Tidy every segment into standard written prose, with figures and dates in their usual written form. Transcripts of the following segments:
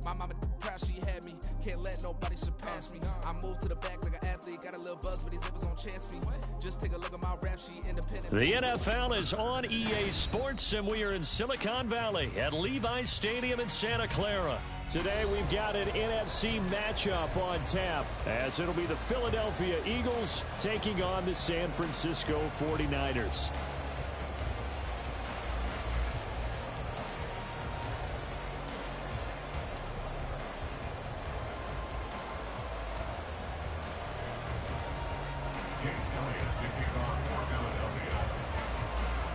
My mama proud she had me. Can't let nobody surpass me. I moved to the back like an athlete. Got a little buzz, but these zippers don't chance me. Just take a look at my rap sheet. Independent. The NFL is on EA Sports, and we are in Silicon Valley at Levi's Stadium in Santa Clara. Today we've got an NFC matchup on tap, as it'll be the Philadelphia Eagles taking on the San Francisco 49ers.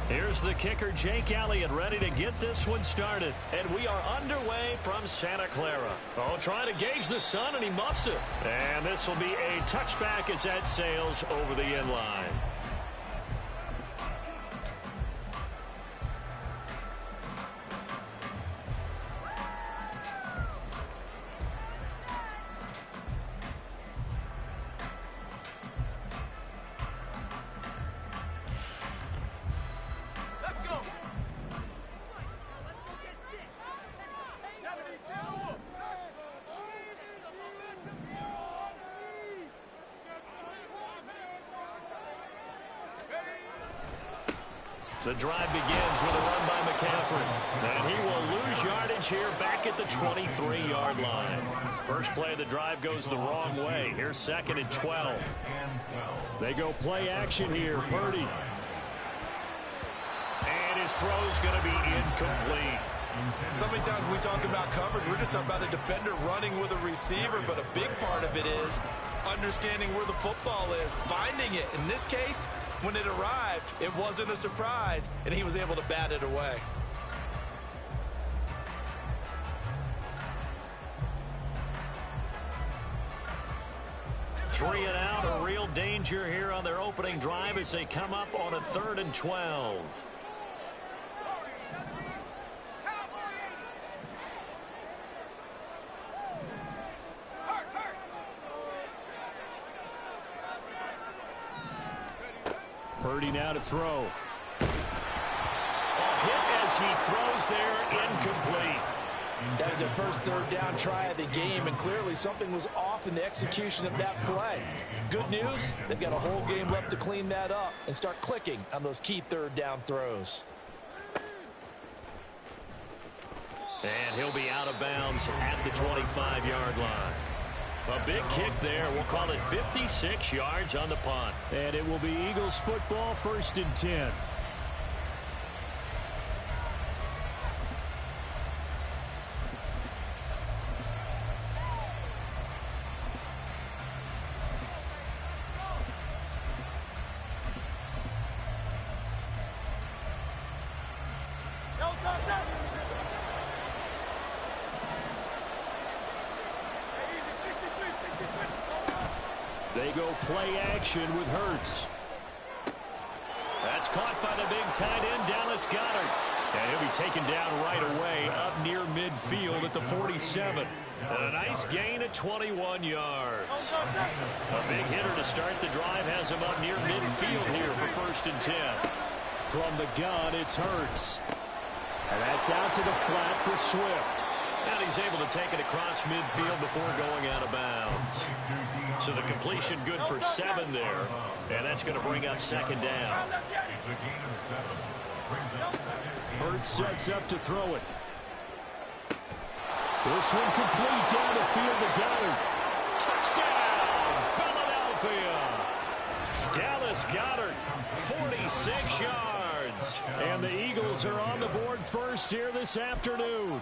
Here's the kicker, Jake Elliott, ready to get this one started. And we are underway from Santa Clara. Oh, trying to gauge the sun, and he muffs it. And this will be a touchback as that sails over the end line. The drive begins with a run by McCaffrey. And he will lose yardage here back at the 23-yard line. First play of the drive goes the wrong way. Here's 2nd and 12. They go play action here. Purdy. And his throw's going to be incomplete. So many times when we talk about coverage, we're just talking about a defender running with a receiver, but a big part of it is understanding where the football is, finding it. In this case, when it arrived, it wasn't a surprise, and he was able to bat it away. Three and out, a real danger here on their opening drive as they come up on a 3rd and 12. Purdy now to throw. A hit as he throws there, incomplete. That was their first 3rd down try of the game, and clearly something was off in the execution of that play. Good news, they've got a whole game left to clean that up and start clicking on those key 3rd down throws. And he'll be out of bounds at the 25-yard line. A big kick there. We'll call it 56 yards on the punt. And it will be Eagles football, 1st and 10. They go play action with Hurts. That's caught by the big tight end, Dallas Goedert. And he'll be taken down right away up near midfield at the 47. And a nice gain at 21 yards. A big hitter to start the drive has him up near midfield here for 1st and 10. From the gun, it's Hurts. And that's out to the flat for Swift. And he's able to take it across midfield before going out of bounds. So the completion good for 7 there. And that's going to bring up 2nd down. Hurts sets up to throw it. This one complete down the field to Goddard. Touchdown, Philadelphia. Dallas Goedert, 46 yards. And the Eagles are on the board first here this afternoon.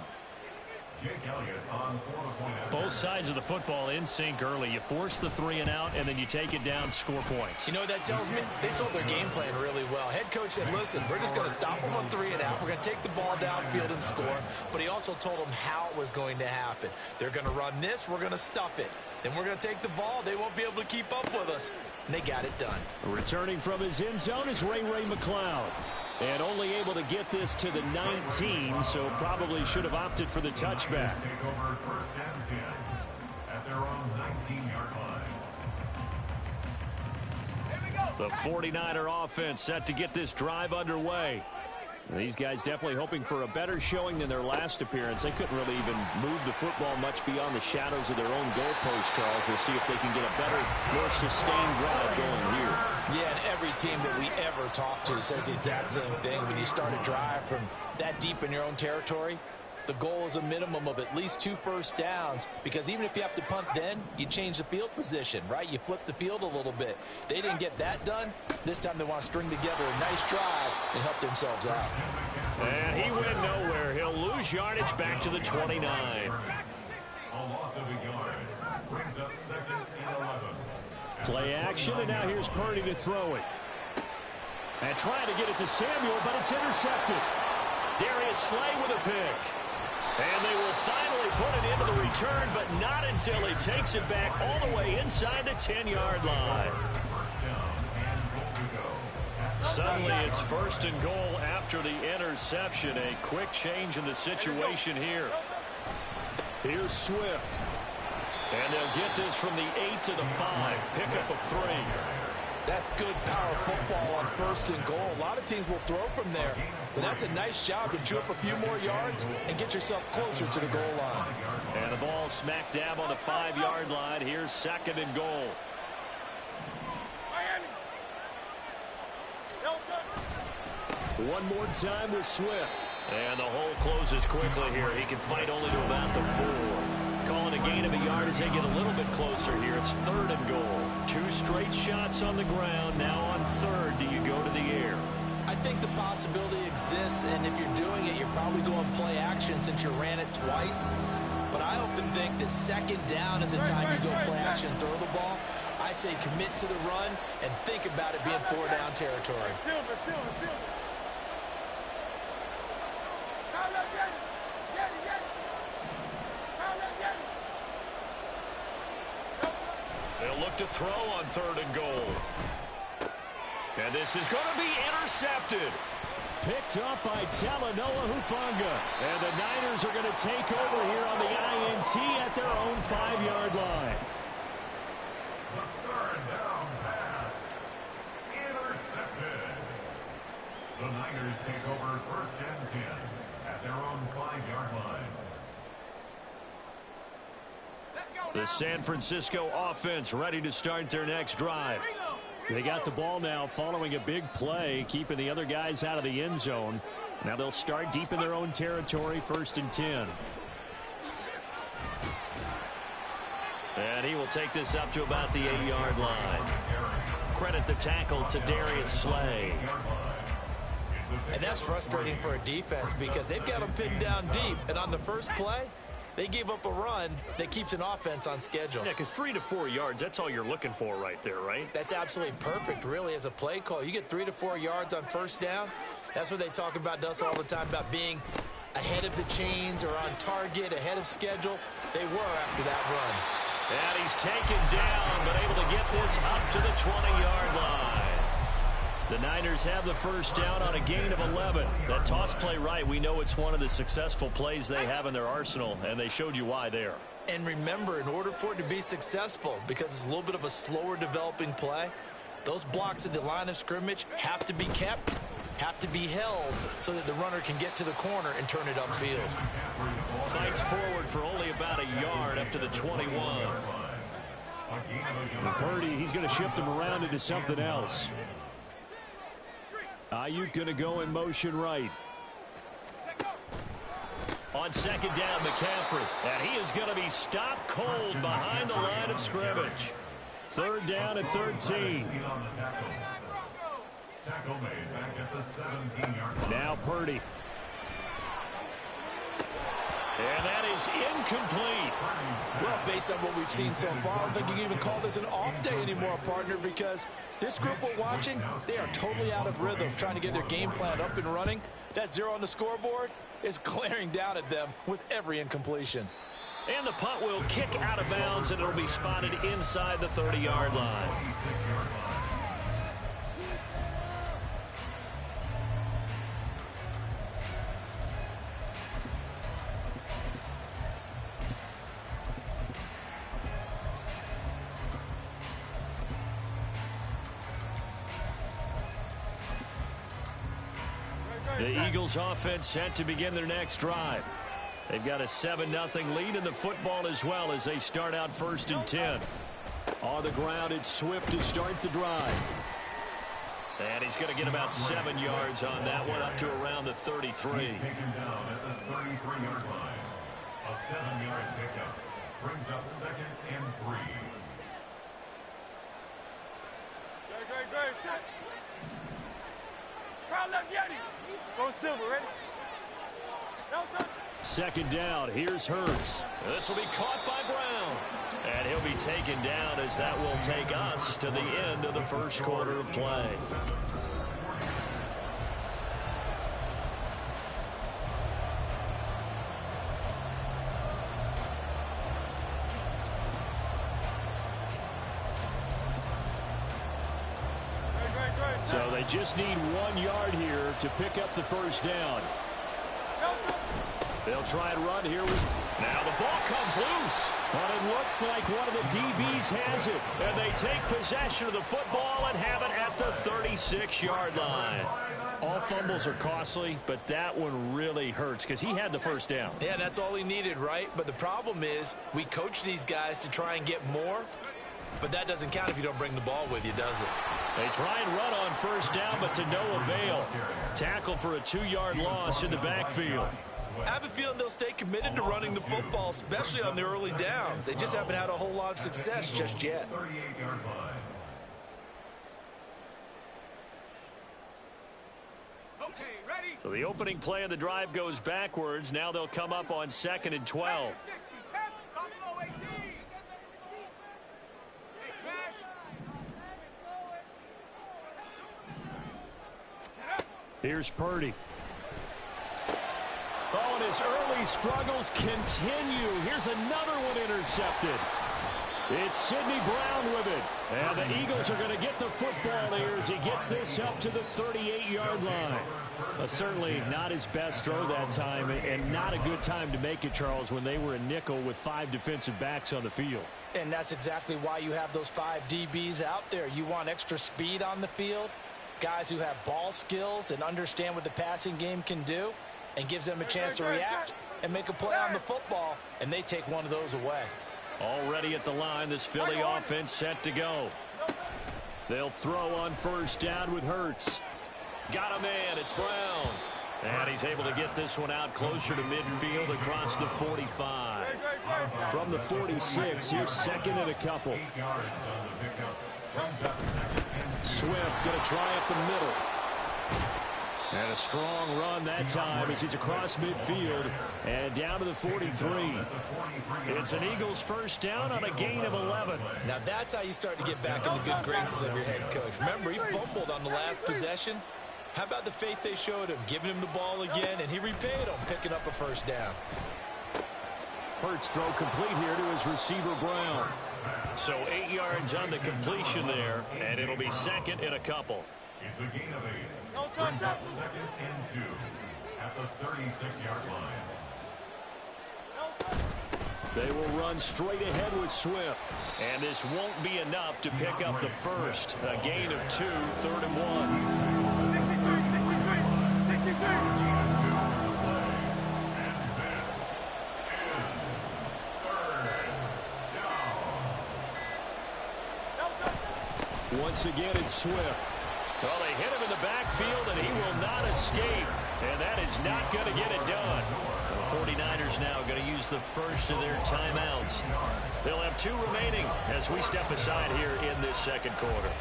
Both sides of the football in sync early. You force the 3 and out, and then you take it down, score points. You know what that tells me? They sold their game plan really well. Head coach said, listen, we're just going to stop them on 3 and out. We're going to take the ball downfield and score. But he also told them how it was going to happen. They're going to run this. We're going to stuff it. Then we're going to take the ball. They won't be able to keep up with us. And they got it done. Returning from his end zone is Ray McCloud. And only able to get this to the 19, so probably should have opted for the touchback. Take over 1st and 10 at their own 19-yard line. The 49er offense set to get this drive underway. These guys definitely hoping for a better showing than their last appearance. They couldn't really even move the football much beyond the shadows of their own goalpost, Charles. We'll see if they can get a better, more sustained drive going here. Yeah, and every team that we ever talk to says the exact same thing. When you start a drive from that deep in your own territory, the goal is a minimum of at least 2 first downs, because even if you have to punt then, you change the field position, right? You flip the field a little bit. They didn't get that done. This time they want to string together a nice drive and help themselves out. And he went nowhere. He'll lose yardage back to the 29. A loss of a yard. Brings up 2nd and 11. Play action, and now here's Purdy to throw it. And trying to get it to Samuel, but it's intercepted. Darius Slay with a pick. And they will finally put it into the return, but not until he takes it back all the way inside the 10-yard line. Suddenly it's 1st and goal after the interception. A quick change in the situation here. Here's Swift. And they'll get this from the 8 to the 5. Pickup of 3. That's good power football on 1st and goal. A lot of teams will throw from there, but that's a nice job to chew up a few more yards and get yourself closer to the goal line. And the ball smack dab on the 5-yard line. Here's 2nd and goal. One more time with Swift. And the hole closes quickly here. He can fight only to about the 4. Calling a gain of a yard as they get a little bit closer here. It's 3rd and goal. 2 straight shots on the ground. Now on 3rd, do you go to the air? I think the possibility exists, and if you're doing it, you're probably going play action since you ran it twice. But I often think that 2nd down is a time you go play action and throw the ball. I say commit to the run and think about it being 4-down territory. They'll look to throw on 3rd and goal. And this is going to be intercepted. Picked up by Talanoa Hufanga. And the Niners are going to take over here on the INT at their own 5-yard line. The 3rd down pass. Intercepted. The Niners take over 1st and 10 at their own 5-yard line. The San Francisco offense ready to start their next drive. They got the ball now following a big play, keeping the other guys out of the end zone. Now they'll start deep in their own territory, 1st and 10. And he will take this up to about the 8-yard line. Credit the tackle to Darius Slay. And that's frustrating for a defense because they've got them pinned down deep. And on the first play, they gave up a run that keeps an offense on schedule. Yeah, because 3 to 4 yards, that's all you're looking for right there, right? That's absolutely perfect, really, as a play call. You get 3 to 4 yards on 1st down. That's what they talk about to us all the time, about being ahead of the chains or on target, ahead of schedule. They were after that run. And he's taken down, but able to get this up to the 20-yard line. The Niners have the 1st down on a gain of 11. That toss play right, we know it's one of the successful plays they have in their arsenal, and they showed you why there. And remember, in order for it to be successful, because it's a little bit of a slower developing play, those blocks at the line of scrimmage have to be kept, have to be held, so that the runner can get to the corner and turn it upfield. Fights forward for only about a yard up to the 21. And Purdy, he's going to shift him around into something else. Ayuk going to go in motion right. On 2nd down, McCaffrey. And he is going to be stopped cold behind the line of scrimmage. 3rd down and 13. Tackle made back at the 17-yard line. Now Purdy. And that is incomplete. Well, based on what we've seen so far, I don't think you can even call this an off day anymore, partner, because this group we're watching, they are totally out of rhythm, trying to get their game plan up and running. That 0 on the scoreboard is glaring down at them with every incompletion. And the punt will kick out of bounds, and it'll be spotted inside the 30-yard line. The Eagles offense set to begin their next drive. They've got a 7-0 lead in the football as well as they start out 1st and 10. On the ground, it's Swift to start the drive. And he's going to get about 7 yards on that one, up to around the 33. He's taken down at the 33-yard line. A 7-yard pickup brings up 2nd and 3. Go Silver, ready? 2nd down. Here's Hurts. This will be caught by Brown. And he'll be taken down as that will take us to the end of the 1st quarter of play. So they just need 1 yard here to pick up the 1st down. They'll try and run here. Now the ball comes loose. But it looks like one of the DBs has it. And they take possession of the football and have it at the 36-yard line. All fumbles are costly, but that one really hurts because he had the 1st down. Yeah, that's all he needed, right? But the problem is we coach these guys to try and get more, but that doesn't count if you don't bring the ball with you, does it? They try and run on 1st down, but to no avail. Tackled for a 2-yard loss in the backfield. I have a feeling they'll stay committed to running the football, especially on the early downs. They just haven't had a whole lot of success just yet. 38-yard line. So the opening play of the drive goes backwards. Now they'll come up on 2nd and 12. Here's Purdy. Oh, and his early struggles continue. Here's another one intercepted. It's Sidney Brown with it. And the Eagles are going to get the football here as he gets this up to the 38-yard line. Certainly not his best throw that time, and not a good time to make it, Charles, when they were a nickel with 5 defensive backs on the field. And that's exactly why you have those 5 DBs out there. You want extra speed on the field, guys who have ball skills and understand what the passing game can do, and gives them a chance to react and make a play on the football, and they take one of those away. Already at the line, this Philly offense set to go. They'll throw on 1st down with Hurts. Got a man, it's Brown. And he's able to get this one out closer to midfield across the 45. From the 46, here's 2nd and a couple. 8 yards on the pickup brings up 2nd and 2. Swift going to try up the middle. And a strong run that time as he's across midfield and down to the 43. It's an Eagles 1st down on a gain of 11. Now that's how you start to get back in the good graces of your head coach. Remember, he fumbled on the last possession. How about the faith they showed him, giving him the ball again, and he repaid them, picking up a 1st down. Hurts throw complete here to his receiver, Brown. So 8 yards on the completion there, and it'll be 2nd and a couple. It's a gain of 8. Brings up 2nd and 2 at the 36-yard line. They will run straight ahead with Swift. And this won't be enough to pick up the 1st. A gain of 2, 3rd and 1. 63. Once again, it's Swift. Well, they hit him in the backfield, and he will not escape. And that is not going to get it done. The 49ers now going to use the 1st of their timeouts. They'll have 2 remaining as we step aside here in this 2nd quarter.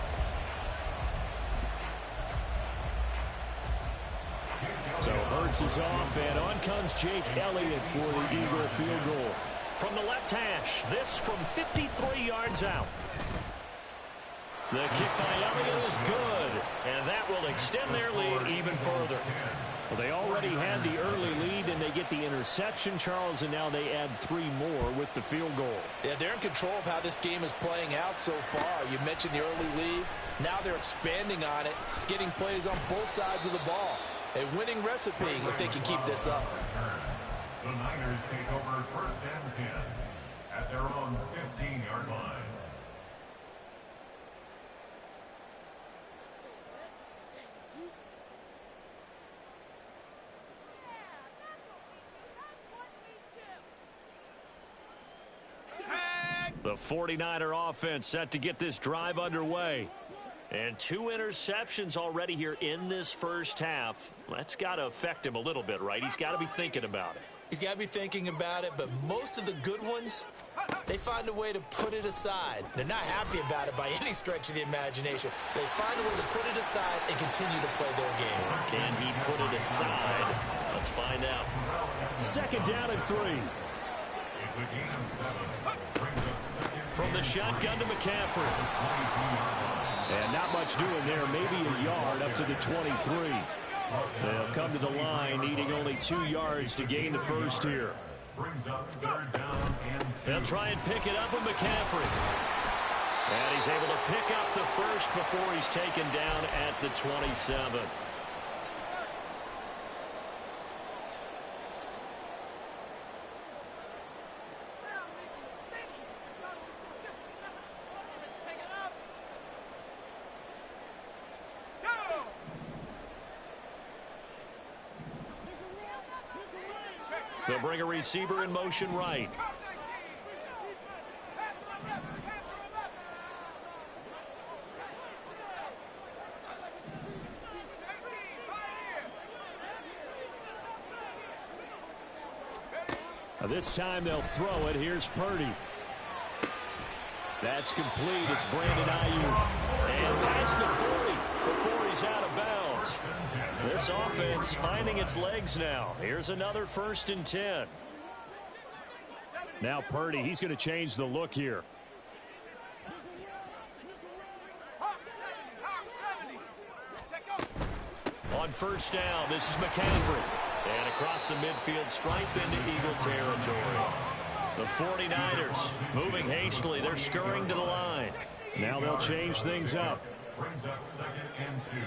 So Hurts is off, and on comes Jake Elliott for the Eagle field goal. From the left hash, this from 53 yards out. The kick by Elliott is good, and that will extend their lead even further. Well, they already had the early lead, and they get the interception, Charles, and now they add 3 more with the field goal. Yeah, they're in control of how this game is playing out so far. You mentioned the early lead. Now they're expanding on it, getting plays on both sides of the ball. A winning recipe if they can keep this up. The Niners take over 1st and 10 at their own 15-yard line. The 49er offense set to get this drive underway. And 2 interceptions already here in this first half. That's got to affect him a little bit, right? He's got to be thinking about it. He's got to be thinking about it, but most of the good ones, they find a way to put it aside. They're not happy about it by any stretch of the imagination. They find a way to put it aside and continue to play their game. Can he put it aside? Let's find out. 2nd down and 3. It's a gain of 7. Brings up second. From the shotgun to McCaffrey. And not much doing there. Maybe a yard up to the 23. They'll come to the line, needing only 2 yards to gain the first here. Brings up 3rd down and 2. They'll try and pick it up with McCaffrey. And he's able to pick up the first before he's taken down at the 27. They'll bring a receiver in motion right. This time they'll throw it. Here's Purdy. That's complete. It's Brandon Ayuk. And past the 40 before he's out of bounds. This offense finding its legs now. Here's another 1st and 10. Now Purdy, he's going to change the look here. On 1st down, this is McCaffrey. And across the midfield stripe into Eagle territory. The 49ers moving hastily. They're scurrying to the line. Now they'll change things up. Brings up 2nd and 2.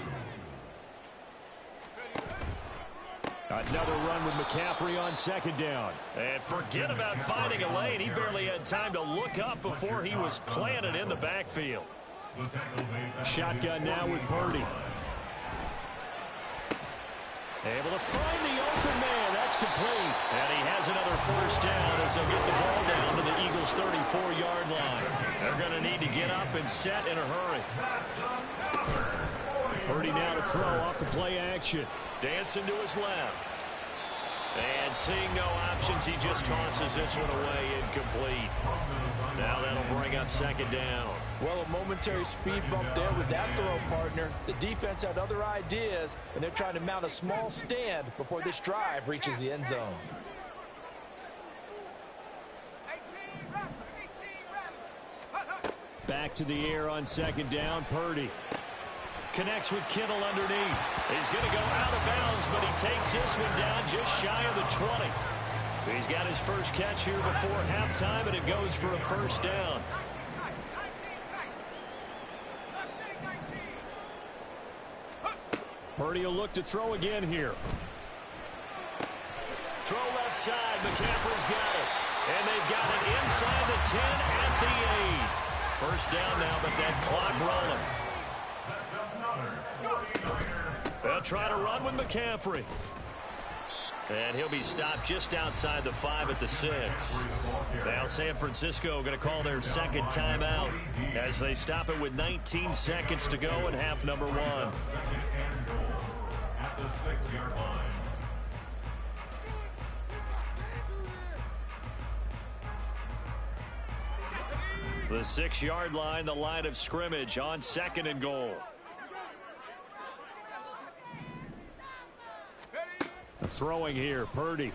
Another run with McCaffrey on 2nd down. And forget about finding a lane. He barely had time to look up before he was planted in the backfield. Shotgun now with Purdy. Able to find the open man. That's complete. And he has another 1st down as they'll get the ball down to the Eagles' 34-yard line. They're going to need to get up and set in a hurry. Purdy now to throw off the play action. Dancing to his left. And seeing no options, he just tosses this one away incomplete. Now that'll bring up 2nd down. Well, a momentary speed bump there with that throw, partner. The defense had other ideas, and they're trying to mount a small stand before this drive reaches the end zone. Back to the air on 2nd down, Purdy. Connects with Kittle underneath. He's going to go out of bounds, but he takes this one down just shy of the 20. He's got his first catch here before halftime, and it goes for a 1st down. Purdy will look to throw again here. Throw left side. McCaffrey's got it. And they've got it inside the 10 at the 8. 1st down now, but that clock rolling. They'll try to run with McCaffrey. And he'll be stopped just outside the 5 at the 6. Now San Francisco going to call their 2nd timeout as they stop it with 19 seconds to go in half number 1. At the 6-yard line. The 6-yard line, the line of scrimmage on 2nd and goal. Throwing here, Purdy.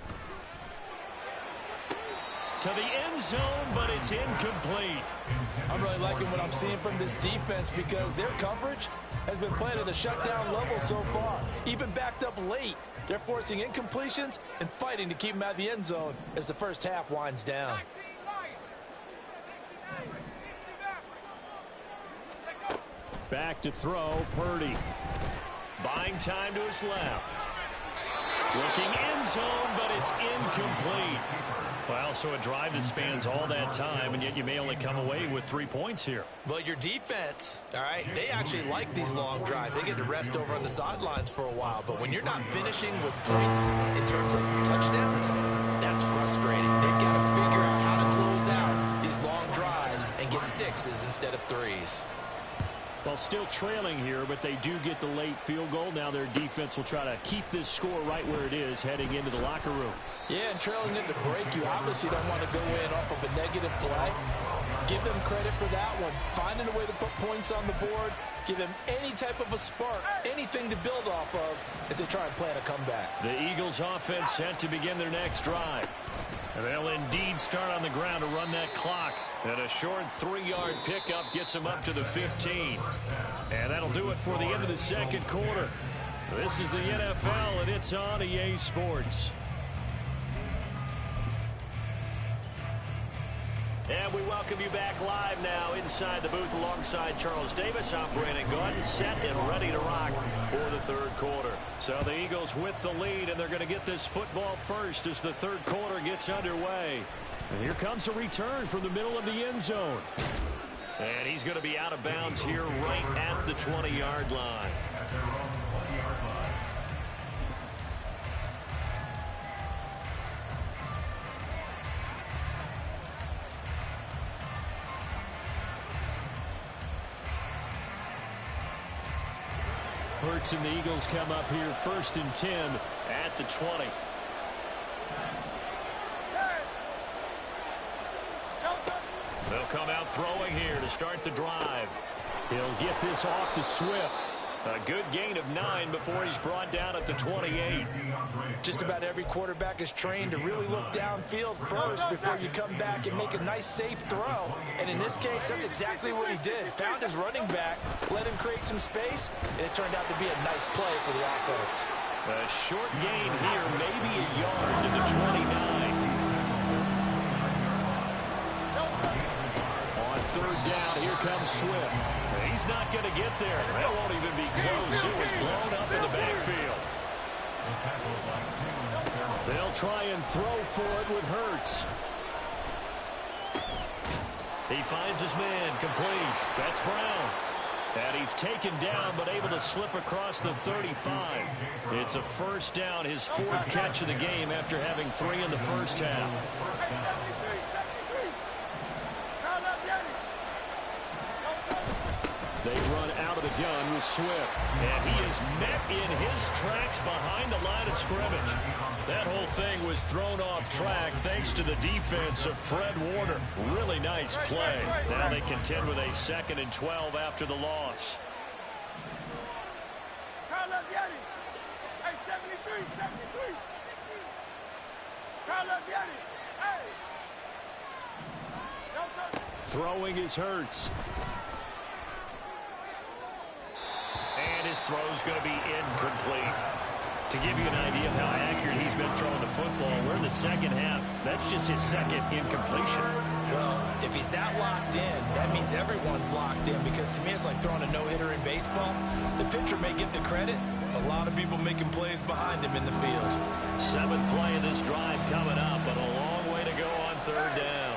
To the end zone, but it's incomplete. I'm really liking what I'm seeing from this defense because their coverage has been playing at a shutdown level so far. Even backed up late, they're forcing incompletions and fighting to keep them out of the end zone as the first half winds down. Back to throw, Purdy. Buying time to his left. Looking end zone, but it's incomplete. Well, so a drive that spans all that time, and yet you may only come away with 3 points here. Well, your defense, all right, they actually like these long drives. They get to rest over on the sidelines for a while. But when you're not finishing with points in terms of touchdowns, that's frustrating. They've got to figure out how to close out these long drives instead of threes. Well, still trailing here, but they do get the late field goal. Now their defense will try to keep this score right where it is heading into the locker room. Yeah, and trailing into break, you obviously don't want to go in off of a negative play. Give them credit for that one. Finding a way to put points on the board. Give them any type of a spark, anything to build off of as they try and plan a comeback. The Eagles offense set to begin their next drive. And they'll indeed start on the ground to run that clock. And a short 3-yard pickup gets them up to the 15. And that'll do it for the end of the second quarter. This is the NFL, and it's on EA Sports. And we welcome you back live now inside the booth alongside Charles Davis. I'm Brandon Gordon, set and ready to rock for the third quarter. So the Eagles with the lead, and they're going to get this football first as the third quarter gets underway. And here comes a return from the middle of the end zone. And he's going to be out of bounds here right at the 20-yard line. At their own 20-yard line. Hurts and the Eagles come up here 1st and 10 at the 20. They'll come out throwing here to start the drive. He'll get this off to Swift. A good gain of 9 before he's brought down at the 28. Just about every quarterback is trained to really look downfield first before you come back and make a nice, safe throw. And in this case, that's exactly what he did. Found his running back, let him create some space, and it turned out to be a nice play for the offense. A short gain here, maybe a yard to the 29. On third down, here comes Swift. He's not going to get there. That won't even be close. It was blown up in the backfield. They'll try and throw for it with Hurts. He finds his man, complete. That's Brown. And he's taken down, but able to slip across the 35. It's a first down, his 4th catch of the game after having 3 in the first half. They run out of the gun with Swift. And he is met in his tracks behind the line of scrimmage. That whole thing was thrown off track thanks to the defense of Fred Warner. Really nice play. Now they contend with a 2nd and 12 after the loss. Throwing is Hurts. And his throw is going to be incomplete. To give you an idea of how accurate he's been throwing the football, we're in the second half. That's just his 2nd incompletion. Well, if he's that locked in, that means everyone's locked in, because to me it's like throwing a no-hitter in baseball. The pitcher may get the credit. A lot of people making plays behind him in the field. 7th play of this drive coming up, but a long way to go on third down.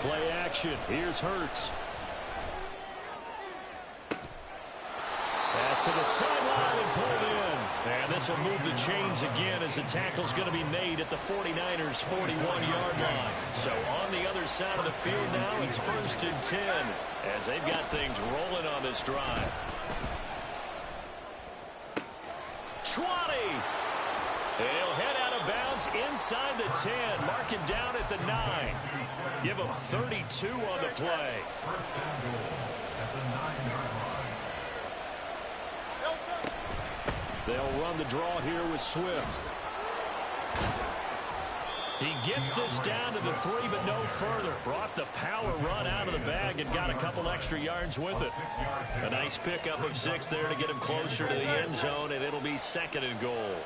Play action. Here's Hurts. Pass to the sideline and pulled in. And this will move the chains again as the tackle's going to be made at the 49ers' 41-yard line. So on the other side of the field now, it's 1st and 10 as they've got things rolling on this drive. 20. He'll head out of bounds inside the 10. Mark him down at the 9. Give him 32 on the play. 1st and goal at the 9-yard line. They'll run the draw here with Swift. He gets this down to the 3, but no further. Brought the power run out of the bag and got a couple extra yards with it. A nice pickup of 6 there to get him closer to the end zone, and it'll be 2nd and goal.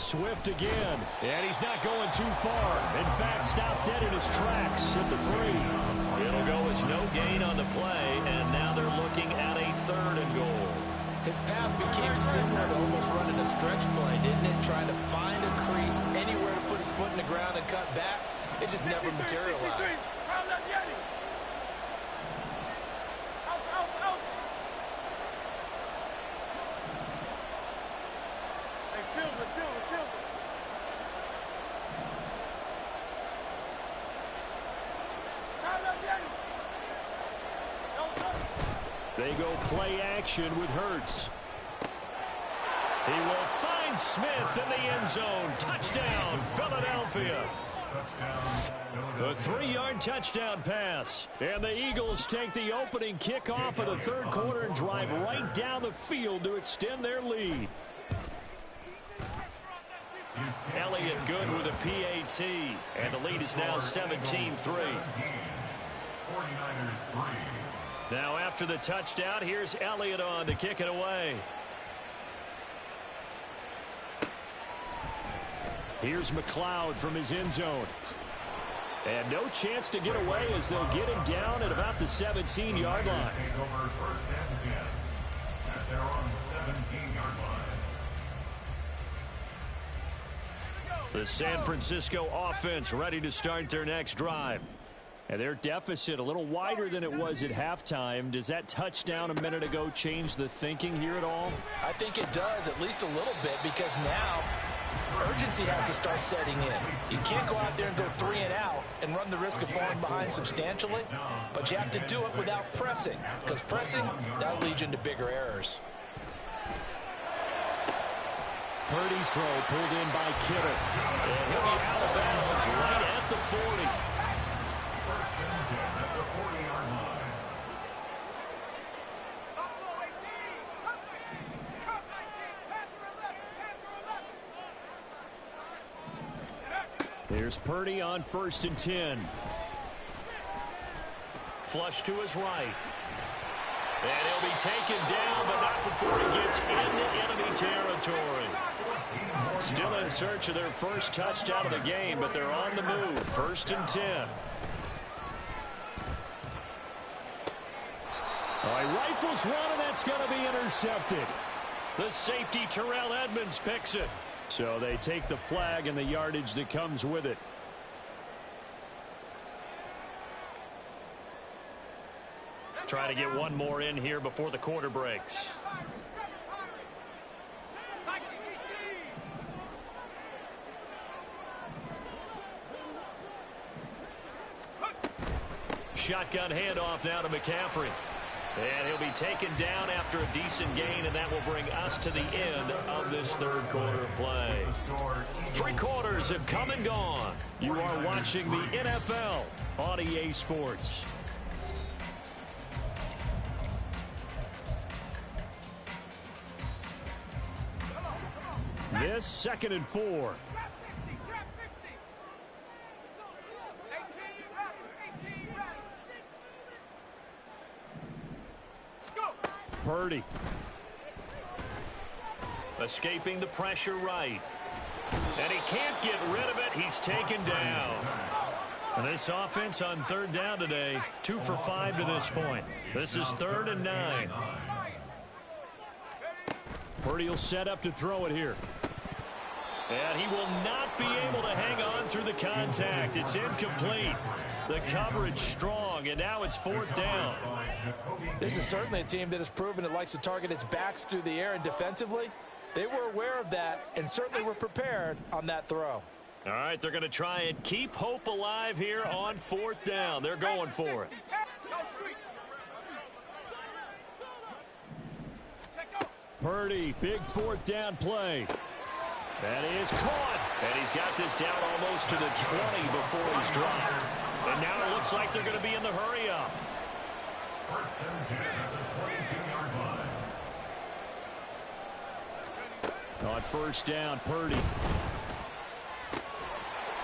Swift again, and he's not going too far. In fact, stopped dead in his tracks at the 3. It'll go as no gain on the play, and now they're looking at a 3rd and goal. His path became similar to almost running a stretch play, didn't it? Trying to find a crease, anywhere to put his foot in the ground and cut back. It just never materialized. They go play action with Hurts. He will find Smith in the end zone. Touchdown, Philadelphia. A 3-yard touchdown pass. And the Eagles take the opening kickoff of the 3rd quarter and drive right down the field to extend their lead. Elliott good with a PAT. And the lead is now 17-3. Now after the touchdown, here's Elliott on to kick it away. Here's McLeod from his end zone. And no chance to get away as they'll get him down at about the 17-yard line. The San Francisco offense ready to start their next drive. And their deficit a little wider than it was at halftime. Does that touchdown a minute ago change the thinking here at all? I think it does, at least a little bit, because now urgency has to start setting in. You can't go out there and go 3 and out and run the risk of falling behind substantially, but you have to do it without pressing, because pressing, that'll lead you into bigger errors. Purdy's throw pulled in by Kittle. And he'll be out of bounds right at the 40. Here's Purdy on 1st and 10. Flush to his right. And he'll be taken down, but not before he gets into enemy territory. Still in search of their first touchdown of the game, but they're on the move. 1st and 10. All right, rifles one, and that's going to be intercepted. The safety, Terrell Edmonds, picks it. So they take the flag and the yardage that comes with it. Try to get one more in here before the quarter breaks. Shotgun handoff now to McCaffrey. And he'll be taken down after a decent gain, and that will bring us to the end of this 3rd quarter of play. 3 quarters have come and gone. You are watching the NFL on EA Sports. This 2nd and 4. Purdy. Escaping the pressure right. And he can't get rid of it. He's taken down. And this offense on 3rd down today, 2 for 5 to this point. This is 3rd and 9. Purdy will set up to throw it here. And he will not be able to hang on through the contact. It's incomplete. The coverage strong, and now it's 4th down. This is certainly a team that has proven it likes to target its backs through the air, and defensively, they were aware of that and certainly were prepared on that throw. All right, they're going to try and keep hope alive here on 4th down. They're going for it. Purdy, big 4th down play. That is caught. And he's got this down almost to the 20 before he's dropped. And now it looks like they're going to be in the hurry up. 1st and 10 at the 22-yard line. On 1st down, Purdy.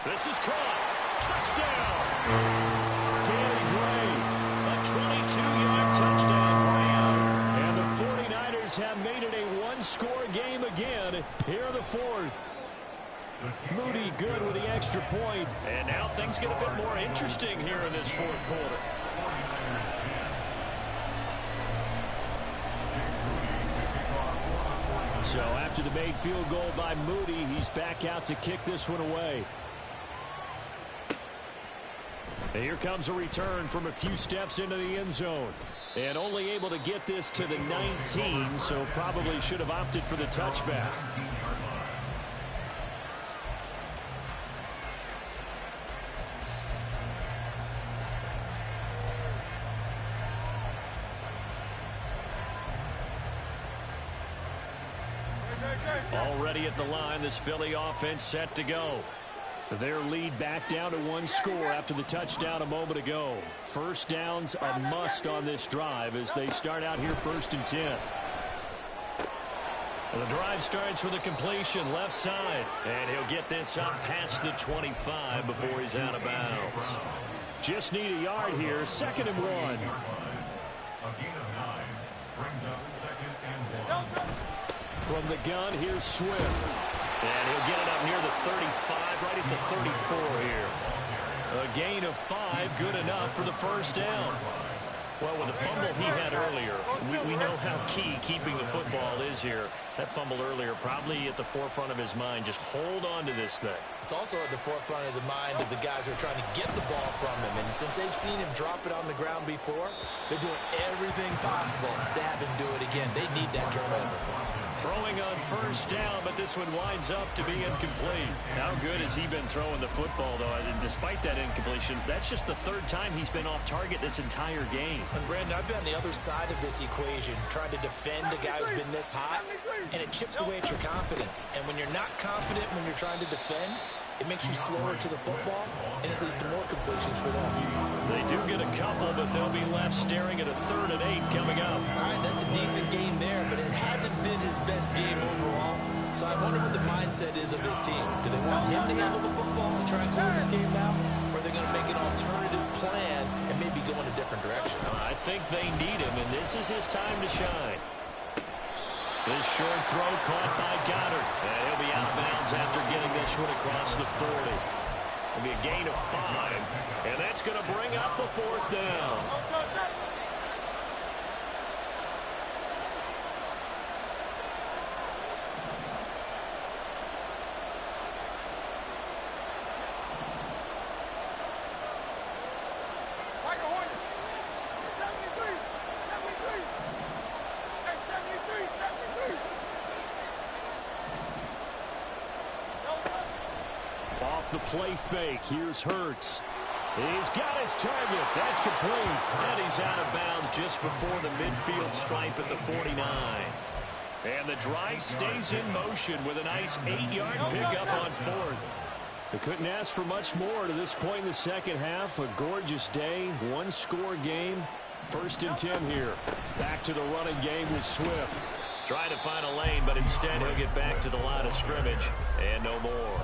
This is caught. Touchdown. Danny Gray. A 22-yard touchdown grab. And the 49ers have made it a one-score game again. Here in the 4th. Moody good with the extra point. And now things get a bit more interesting here in this 4th quarter. So after the made field goal by Moody, he's back out to kick this one away. And here comes a return from a few steps into the end zone. And only able to get this to the 19, so probably should have opted for the touchback. Already at the line, this Philly offense set to go. Their lead back down to one score after the touchdown a moment ago. First down's a must on this drive as they start out here 1st and 10. The drive starts with a completion left side, and he'll get this up past the 25 before he's out of bounds. Just need a yard here, 2nd and 1. A gain of 9 brings up 2nd and 1. From the gun, here's Swift. And he'll get it up near the 35, right at the 34 here. A gain of 5, good enough for the first down. Well, with the fumble he had earlier, we know how key keeping the football is here. That fumble earlier probably at the forefront of his mind. Just hold on to this thing. It's also at the forefront of the mind of the guys who are trying to get the ball from him. And since they've seen him drop it on the ground before, they're doing everything possible to have him do it again. They need that turnover. Throwing on first down, but this one winds up to be incomplete. How good has he been throwing the football, though? And despite that incompletion, that's just the 3rd time he's been off target this entire game. And Brandon, I've been on the other side of this equation, trying to defend a guy who's been this hot, and it chips away at your confidence. And when you're not confident when you're trying to defend, it makes you slower to the football, and it leads to more completions for them. They do get a couple, but they'll be left staring at a 3rd and 8 coming up. All right, that's a decent game there, but it hasn't been his best game overall. So I wonder what the mindset is of his team. Do they want him to handle the football and try and close this game out? Or are they going to make an alternative plan and maybe go in a different direction? I think they need him, and this is his time to shine. This short throw caught by Goddard. And he'll be out of bounds after getting this one across the 40. It'll be a gain of 5. And that's going to bring up a 4th down. The play fake. Here's Hurts. He's got his target. That's complete. And he's out of bounds just before the midfield stripe at the 49. And the drive stays in motion with a nice 8-yard pickup on 4th. They couldn't ask for much more to this point in the second half. A gorgeous day. One-score game. 1st and 10 here. Back to the running game with Swift. Trying to find a lane, but instead he'll get back to the line of scrimmage. And no more.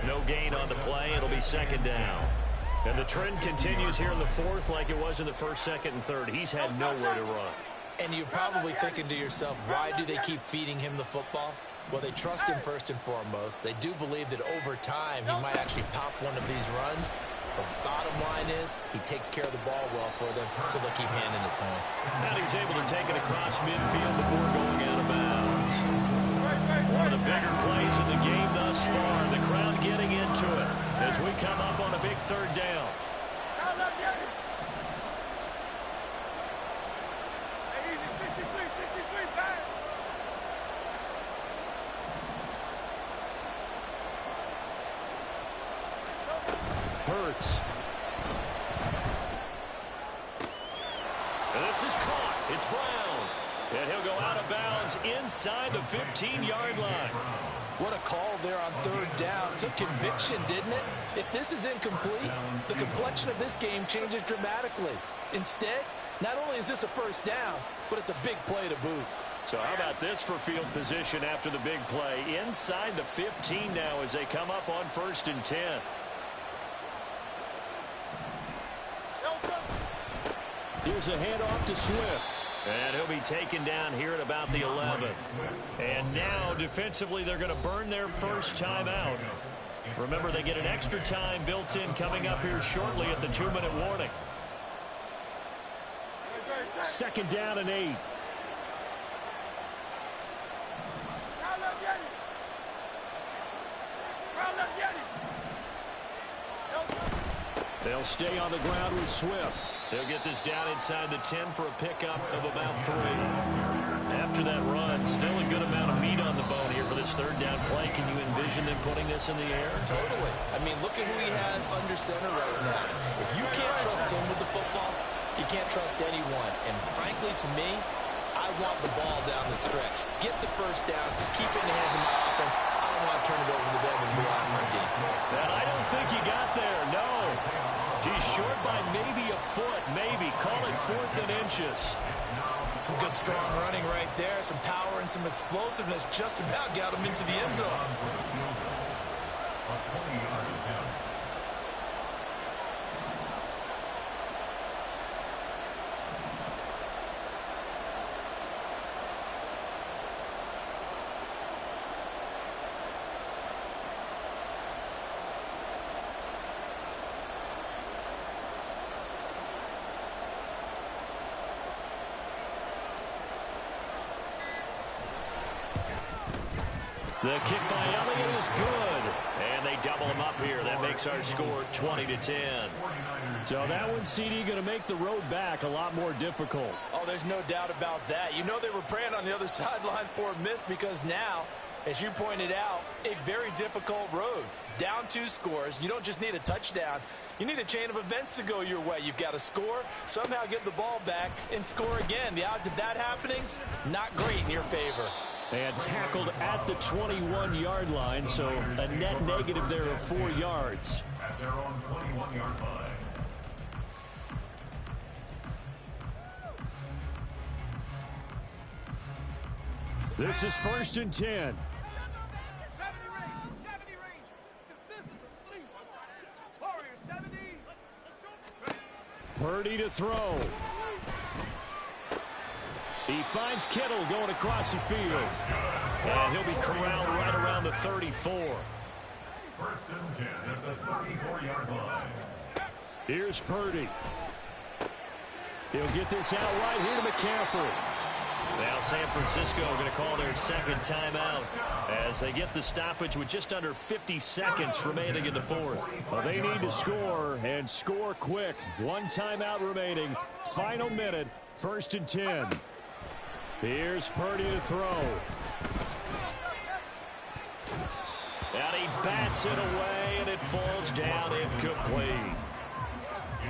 No gain on the play. It'll be 2nd down. And the trend continues here in the 4th like it was in the 1st, 2nd, and 3rd. He's had nowhere to run. And you're probably thinking to yourself, why do they keep feeding him the football? Well, they trust him first and foremost. They do believe that over time he might actually pop one of these runs. The bottom line is he takes care of the ball well for them, so they'll keep handing it to him. And he's able to take it across midfield before going out of bounds. One of the bigger plays in the game thus far. The crowd getting into it as we come up on a big 3rd down. Hurts. And this is caught. It's Brown. And he'll go out of bounds inside the 15-yard line. What a call there on 3rd down. Took conviction, didn't it? If this is incomplete, the complexion of this game changes dramatically. Instead, not only is this a 1st down, but it's a big play to boot. So how about this for field position after the big play? Inside the 15 now as they come up on 1st and 10. Here's a handoff to Swift. And he'll be taken down here at about the 11. And now, defensively, they're going to burn their first time out. Remember, they get an extra time built in coming up here shortly at the 2-minute warning. 2nd down and 8. They'll stay on the ground with Swift. They'll get this down inside the 10 for a pickup of about 3. After that run, still a good amount of meat on the bone here for this 3rd down play. Can you envision them putting this in the air? Totally. I mean, look at who he has under center right now. If you can't trust him with the football, you can't trust anyone. And frankly, to me, I want the ball down the stretch. Get the 1st down, keep it in the hands of my offense. I don't want to turn it over to them and go out and run deep. And I don't think he got there, no. He's short by maybe a foot, maybe. Call it 4th and inches. Some good, strong running right there. Some power and some explosiveness just about got him into the end zone. A 20-yard attempt. The kick by Elliott is good. And they double him up here. That makes our score 20-10. So that one, CD, going to make the road back a lot more difficult. Oh, there's no doubt about that. You know they were praying on the other sideline for a miss because now, as you pointed out, a very difficult road. Down 2 scores. You don't just need a touchdown. You need a chain of events to go your way. You've got to score, somehow get the ball back, and score again. The odds of that happening, not great in your favor. And tackled at the 21-yard line, so a net negative there of 4 yards. At their own 21-yard line. This is 1st and 10. Purdy to throw. He finds Kittle going across the field. And he'll be corralled right around the 34. 1st and 10 at the 34-yard line. Here's Purdy. He'll get this out right here to McCaffrey. Now San Francisco going to call their 2nd timeout as they get the stoppage with just under 50 seconds remaining in the 4th. Well, they need to score and score quick. 1 timeout remaining. Final minute. 1st and 10. Here's Purdy to throw. And he bats it away, and it falls down incomplete.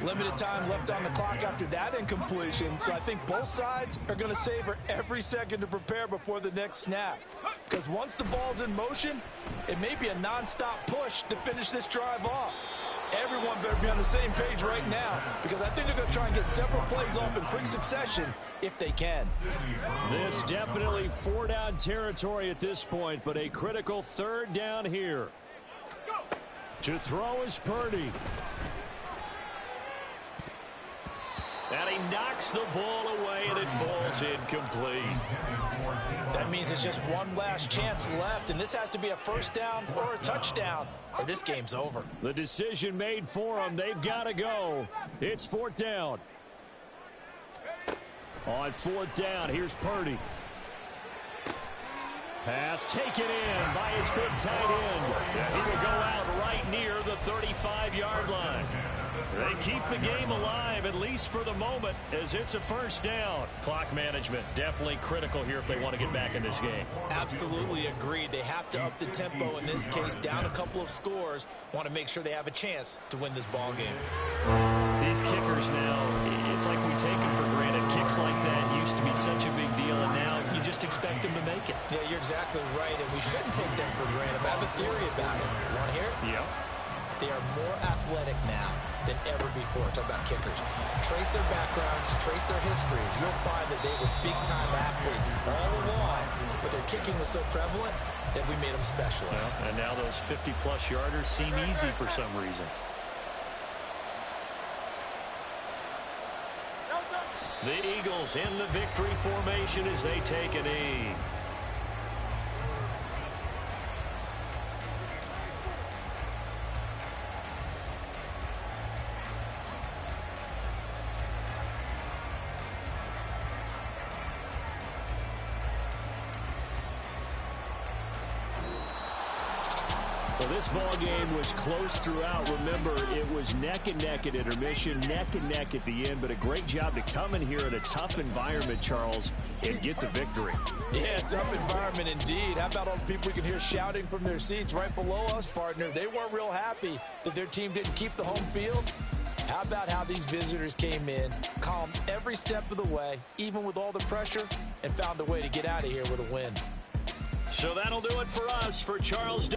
Limited time left on the clock after that incompletion, so I think both sides are going to savor every second to prepare before the next snap. Because once the ball's in motion, it may be a nonstop push to finish this drive off. Everyone better be on the same page right now, because I think they're going to try and get several plays off in quick succession if they can. This definitely 4-down territory at this point, but a critical 3rd down here. To throw is Purdy. And he knocks the ball away, and it falls incomplete. That means it's just one last chance left, and this has to be a 1st down or a touchdown, or this game's over. The decision made for them. They've got to go. It's 4th down. On 4th down, here's Purdy. Pass taken in by his big tight end. He will go out right near the 35-yard line. They keep the game alive, at least for the moment, as it's a 1st down. Clock management definitely critical here if they want to get back in this game. Absolutely agreed. They have to up the tempo in this case, down a couple of scores. Want to make sure they have a chance to win this ball game. These kickers now, it's like we take them for granted. Kicks like that used to be such a big deal, and now you just expect them to make it. Yeah, you're exactly right, and we shouldn't take them for granted. But I have a theory about it. You want to hear it? Yep. They are more athletic now than ever before. Talk about kickers. Trace their backgrounds, trace their histories. You'll find that they were big-time athletes all along, but their kicking was so prevalent that we made them specialists. Well, and now those 50-plus yarders seem easy for some reason. The Eagles in the victory formation as they take a knee. Well, this ball game was close throughout. Remember, it was neck and neck at intermission, neck and neck at the end, but a great job to come in here in a tough environment, Charles, and get the victory. Yeah, tough environment indeed. How about all the people we can hear shouting from their seats right below us, partner? They weren't real happy that their team didn't keep the home field. How about how these visitors came in, calmed every step of the way, even with all the pressure, and found a way to get out of here with a win. So that'll do it for us. For Charles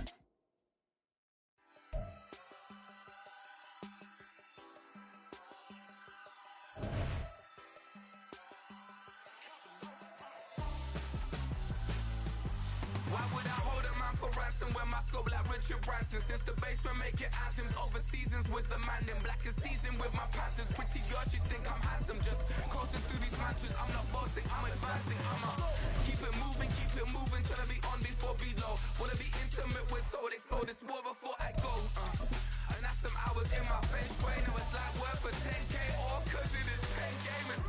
since the basement making items over seasons with the man in black is season with my patterns. Pretty girl, she think I'm handsome. Just coasting through these matches. I'm not bossing, I'm advancing. I'ma keep it moving, trying to be on before below. Wanna be intimate with soul, explode this war before I go. And that's some hours in my bench way. Now it's like work for 10K all cause it is 10 gamers.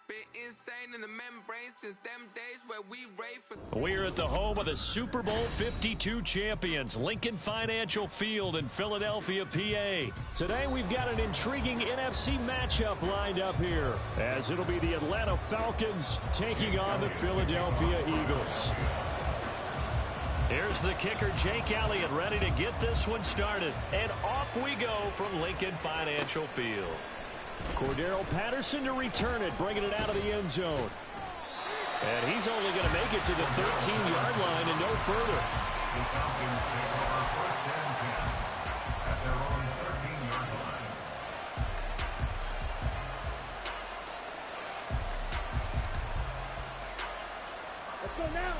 Been insane in the membrane since them days where we rave for. We're at the home of the Super Bowl 52 champions, Lincoln Financial Field in Philadelphia, PA. Today we've got an intriguing NFC matchup lined up here, as it'll be the Atlanta Falcons taking on the Philadelphia Eagles. Here's the kicker, Jake Elliott, ready to get this one started. And off we go from Lincoln Financial Field. Cordero Patterson to return it, bringing it out of the end zone. And he's only going to make it to the 13-yard line and no further. The Falcons take over first and 10 at their own 13-yard line. Let's go now.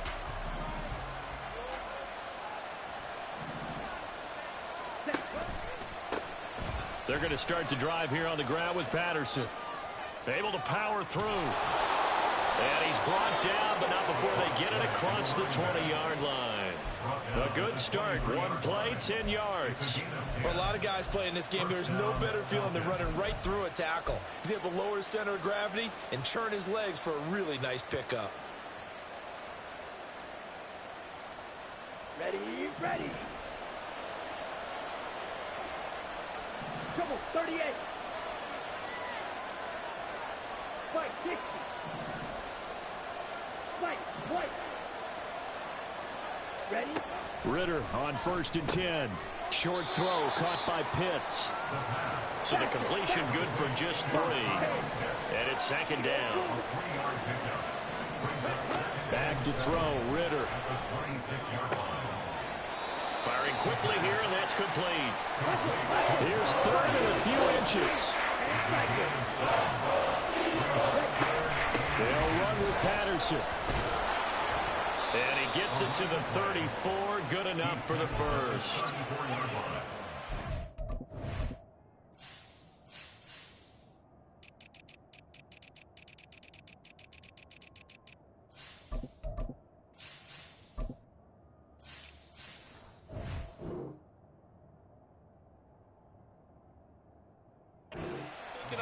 They're going to start the drive here on the ground with Patterson. Able to power through. And he's brought down, but not before they get it across the 20-yard line. A good start. One play, 10 yards. For a lot of guys playing this game, there's no better feeling than running right through a tackle. He's able to lower his center of gravity and churn his legs for a really nice pickup. Ready, ready. Come on, 38. Fight, 60. Fight, white. Ready? Ritter on first and 10. Short throw caught by Pitts. So the completion good for just 3. And it's second down. Back to throw, Ritter. Firing quickly here, and that's complete. Here's third and a few inches. They'll run with Patterson. And he gets it to the 34. Good enough for the first.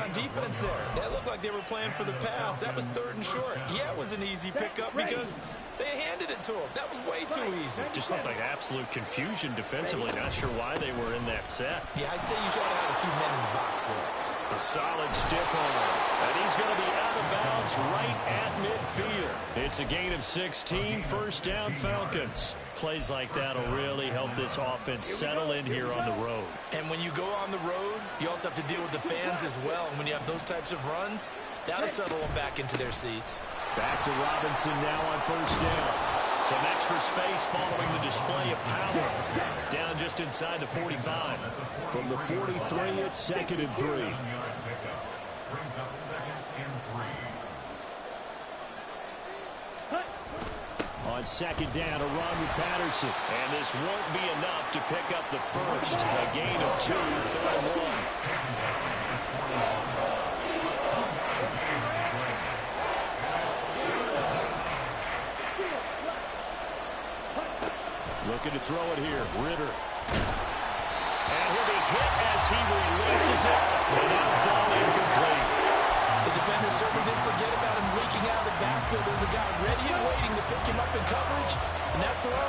On defense there. That looked like they were playing for the pass. That was third and short. Yeah, it was an easy pickup because they handed it to him. That was way too easy. Just looked like absolute confusion defensively. Not sure why they were in that set. Yeah, I'd say you should have had a few men in the box there. A solid stiff arm. And he's going to be out of bounds right at midfield. It's a gain of 16. First down, Falcons. Plays like that will really help this offense settle in here on the road. And when you go on the road, you also have to deal with the fans as well. And when you have those types of runs, that'll settle them back into their seats. Back to Robinson now on first down. Some extra space following the display of power. Down just inside the 45. From the 43, it's second and 3. Brings up second and 3. On second down, a run with Patterson. And this won't be enough to pick up the first. A gain of 2, third and 1. Looking to throw it here, Ritter. And he'll be hit as he releases it. And that'll fall incomplete. The defender certainly didn't forget about him leaking out of the backfield. There's a guy ready and waiting to pick him up in coverage. And that throw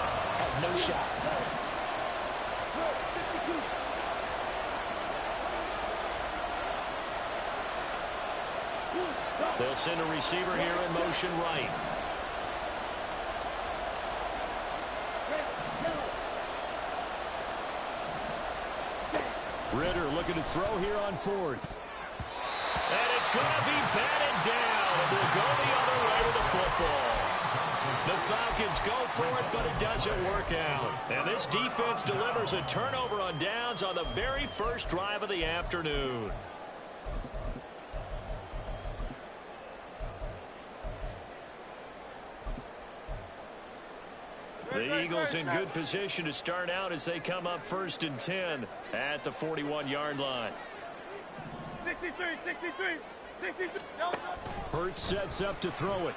They'll send a receiver here in motion right. Ritter looking to throw here on fourth. And it's going to be batted down. It will go the other way to the football. The Falcons go for it, but it doesn't work out. And this defense delivers a turnover on downs on the very first drive of the afternoon. The Eagles in good position to start out as they come up 1st and 10 at the 41-yard line. 63, 63, 63. Hurts sets up to throw it.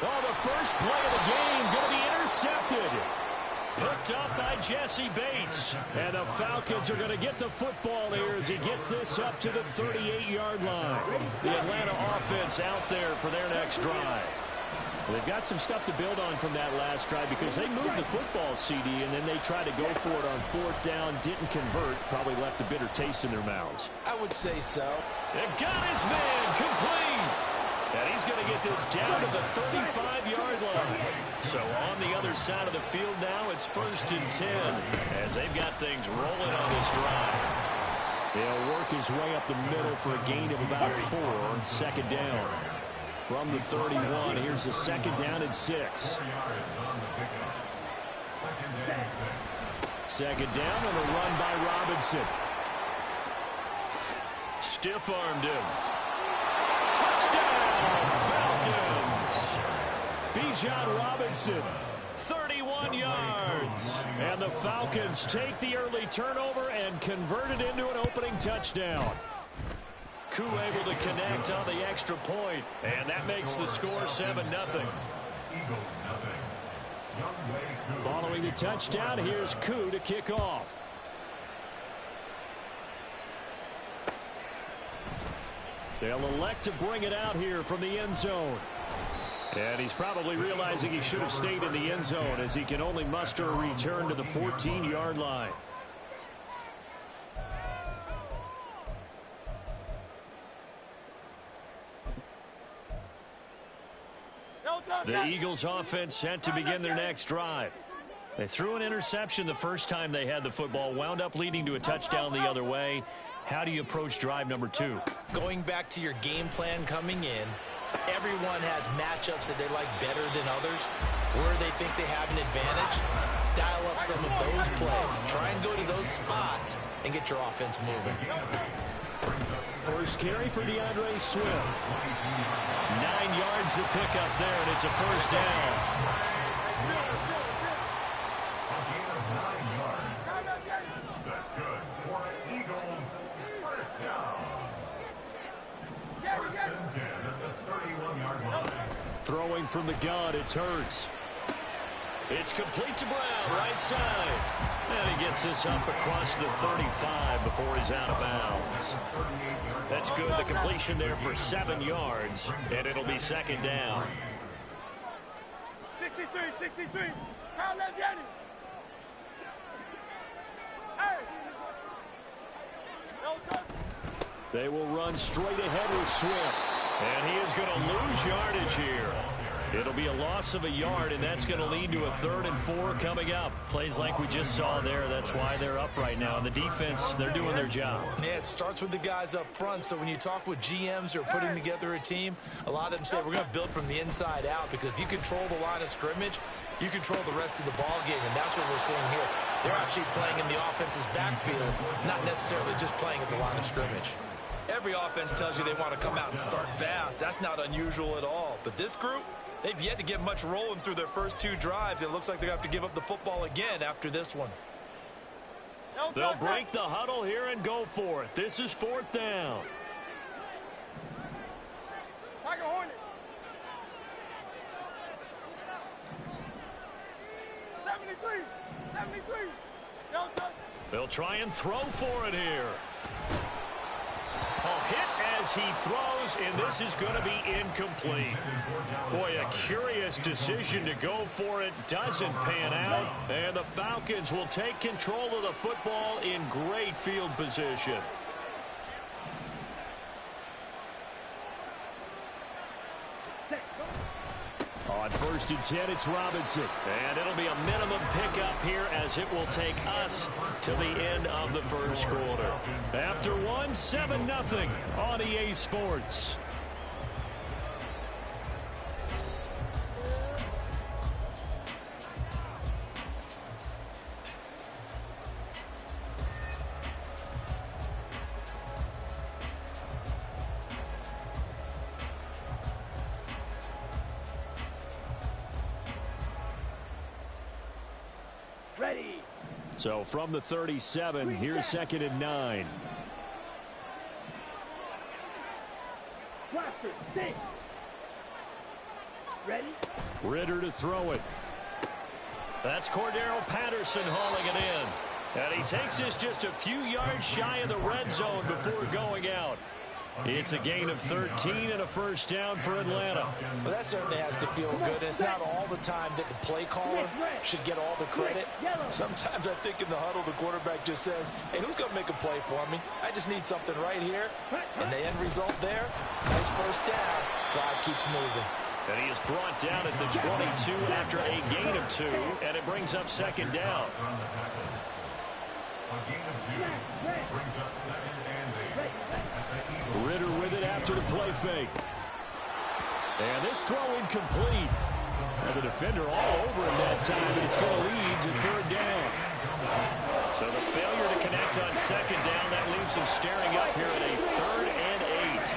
Oh, the first play of the game going to be intercepted. Picked up by Jesse Bates. And the Falcons are going to get the football here as he gets this up to the 38-yard line. The Atlanta offense out there for their next drive. They've got some stuff to build on from that last drive because they moved the football, CD, and then they tried to go for it on 4th down, didn't convert, probably left a bitter taste in their mouths. I would say so. And got his man complete. And he's going to get this down to the 35-yard line. So on the other side of the field now, it's 1st and 10 as they've got things rolling on this drive. He'll work his way up the middle for a gain of about 4, 2nd down. From the 31, here's the 2nd down and 6. 2nd down and a run by Robinson. Stiff-armed him. Touchdown, Falcons! Bijan Robinson, 31 yards. And the Falcons take the early turnover and convert it into an opening touchdown. Koo able to connect on the extra point, and that makes the score 7-0. Following the touchdown, here's Koo to kick off. They'll elect to bring it out here from the end zone. And he's probably realizing he should have stayed in the end zone as he can only muster a return to the 14-yard line. The Eagles offense set to begin their next drive. They threw an interception the first time they had the football, wound up leading to a touchdown the other way. How do you approach drive number 2? Going back to your game plan coming in, everyone has matchups that they like better than others, where they think they have an advantage. Dial up some of those plays. Try and go to those spots and get your offense moving. First carry for DeAndre Swift. 9 yards to pick up there, and it's a 1st down. That's good for Eagles. 1st down. 1st and 10 at the 31-yard line. Throwing from the gun, it's Hurts. It's complete to Brown, right side. And he gets this up across the 35 before he's out of bounds. That's good. The completion there for 7 yards, and it'll be 2nd down. 63, 63. Kyle, let's get it. They will run straight ahead with Swift. And he is going to lose yardage here. It'll be a loss of a yard, and that's going to lead to a 3rd and 4 coming up. Plays like we just saw there. That's why they're up right now. And the defense, they're doing their job. Yeah, it starts with the guys up front. So when you talk with GMs who are putting together a team, a lot of them say we're going to build from the inside out, because if you control the line of scrimmage, you control the rest of the ball game, and that's what we're seeing here. They're actually playing in the offense's backfield, not necessarily just playing at the line of scrimmage. Every offense tells you they want to come out and start fast. That's not unusual at all. But this group, they've yet to get much rolling through their first 2 drives. It looks like they're going to have to give up the football again after this one. They'll break the huddle here and go for it. This is 4th down. Tiger Hornet. 73, 73. They'll try and throw for it here. A hit as he throws, and this is going to be incomplete. Boy, a curious decision to go for it. Doesn't pan out, and the Falcons will take control of the football in great field position. 1st and 10, it's Robinson. And it'll be a minimum pickup here as it will take us to the end of the first quarter. After one, 7-0 on EA Sports. Ready. So from the 37, here's 2nd and 9. Blaster, sit. Ready. Ritter to throw it. That's Cordero Patterson hauling it in. And he takes this just a few yards shy of the red zone before going out. It's a gain of 13 and a first down for Atlanta. Well, that certainly has to feel good. It's not all the time that the play caller should get all the credit. Sometimes I think in the huddle, the quarterback just says, hey, who's going to make a play for me? I just need something right here. And the end result there, nice first down. Drive keeps moving. And he is brought down at the 22 after a gain of 2, and it brings up 2nd down. A gain of 2 brings up 2nd and 8. Ritter with it after the play fake. And this throw incomplete. And the defender all over him that time, and it's going to lead to 3rd down. So the failure to connect on 2nd down, that leaves him staring up here at a 3rd and 8.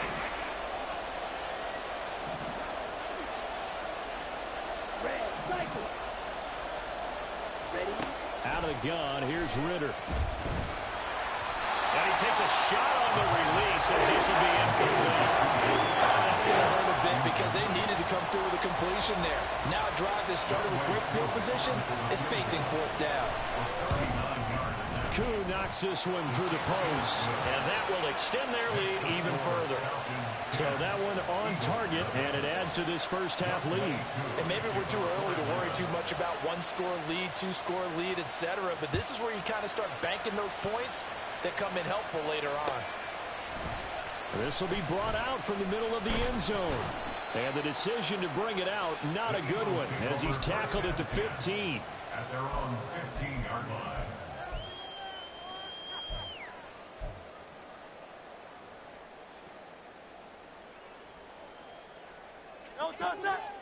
Out of the gun, here's Ritter. And he takes a shot on the release as this will be incomplete. That's going to hurt a bit because they needed to come through with a completion there. Now a drive that started with great field position is facing 4th down. Koo knocks this one through the post. And that will extend their lead even further. So that one on target, and it adds to this first half lead. And maybe we're too early to worry too much about 1-score lead, 2-score lead, etc. But this is where you kind of start banking those points that come in helpful later on. This will be brought out from the middle of the end zone. And the decision to bring it out, not a good one, as he's tackled at the 15. At their own 15-yard line.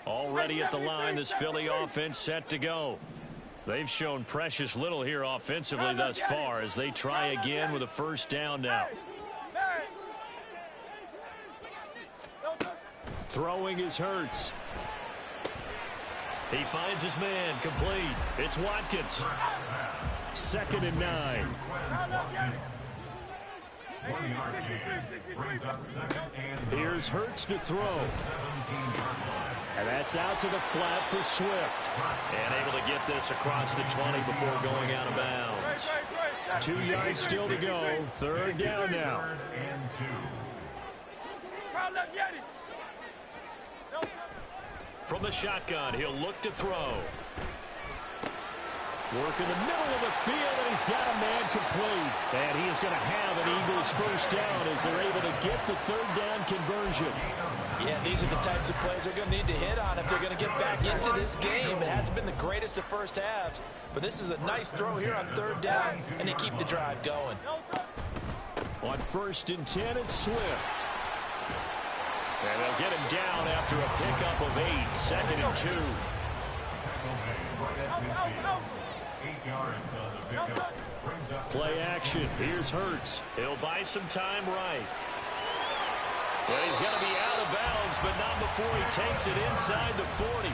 Already at the line, this Philly offense set to go. They've shown precious little here offensively thus far as they try again with a first down now. Throwing is Hurts. He finds his man, complete. It's Watkins. 2nd and 9. 1-yard gain brings up 2nd and 9. Here's Hurts to throw. 17-yard line. And that's out to the flat for Swift. And able to get this across the 20 before going out of bounds. 2 yards still to go. 3rd down now. 3rd and 2. From the shotgun, he'll look to throw. Work in the middle of the field, and he's got a man complete. And he is going to have an Eagles first down as they're able to get the 3rd down conversion. Yeah, these are the types of plays they're going to need to hit on if they're going to get back into this game. It hasn't been the greatest of first halves, but this is a nice throw here on 3rd down, and they keep the drive going. On 1st and 10, it's Swift. And they'll get him down after a pickup of 8. 2nd and 2. Tackle made right at midfield. 8 yards on the pickup. Brings up Play action. Here's Hurts. He'll buy some time right. Well, he's going to be out of bounds, but not before he takes it inside the 40.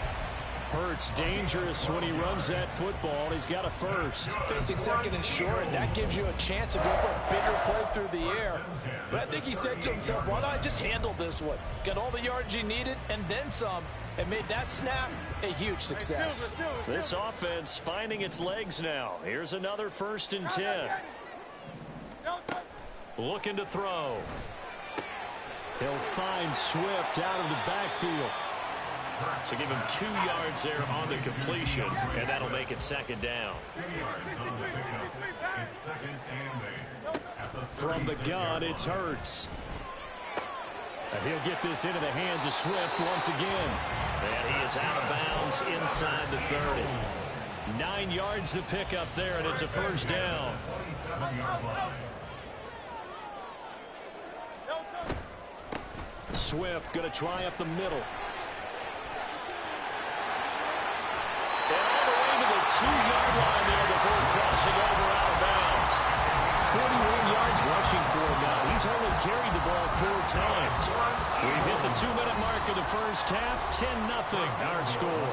Hurts dangerous when he runs that football. He's got a first. Facing 2nd and short, that gives you a chance to go for a bigger play through the air. But I think he said to himself, why not just handle this one? Got all the yards you needed and then some, and made that snap a huge success. This offense finding its legs now. Here's another 1st and 10. Looking to throw. He'll find Swift out of the backfield. So give him 2 yards there on the completion, and that'll make it 2nd down. 2 yards on the pickup. It's 2nd and 8. At the From the gun, it's Hurts. And he'll get this into the hands of Swift once again. And he is out of bounds inside the 30. 9 yards to pick up there, and it's a first down. Swift going to try up the middle. And all the way to the 2-yard line there before crossing over out of bounds. 41 yards rushing for him now. He's only carried the ball 4 times. We've hit the 2-minute mark of the first half. 10-0 our score.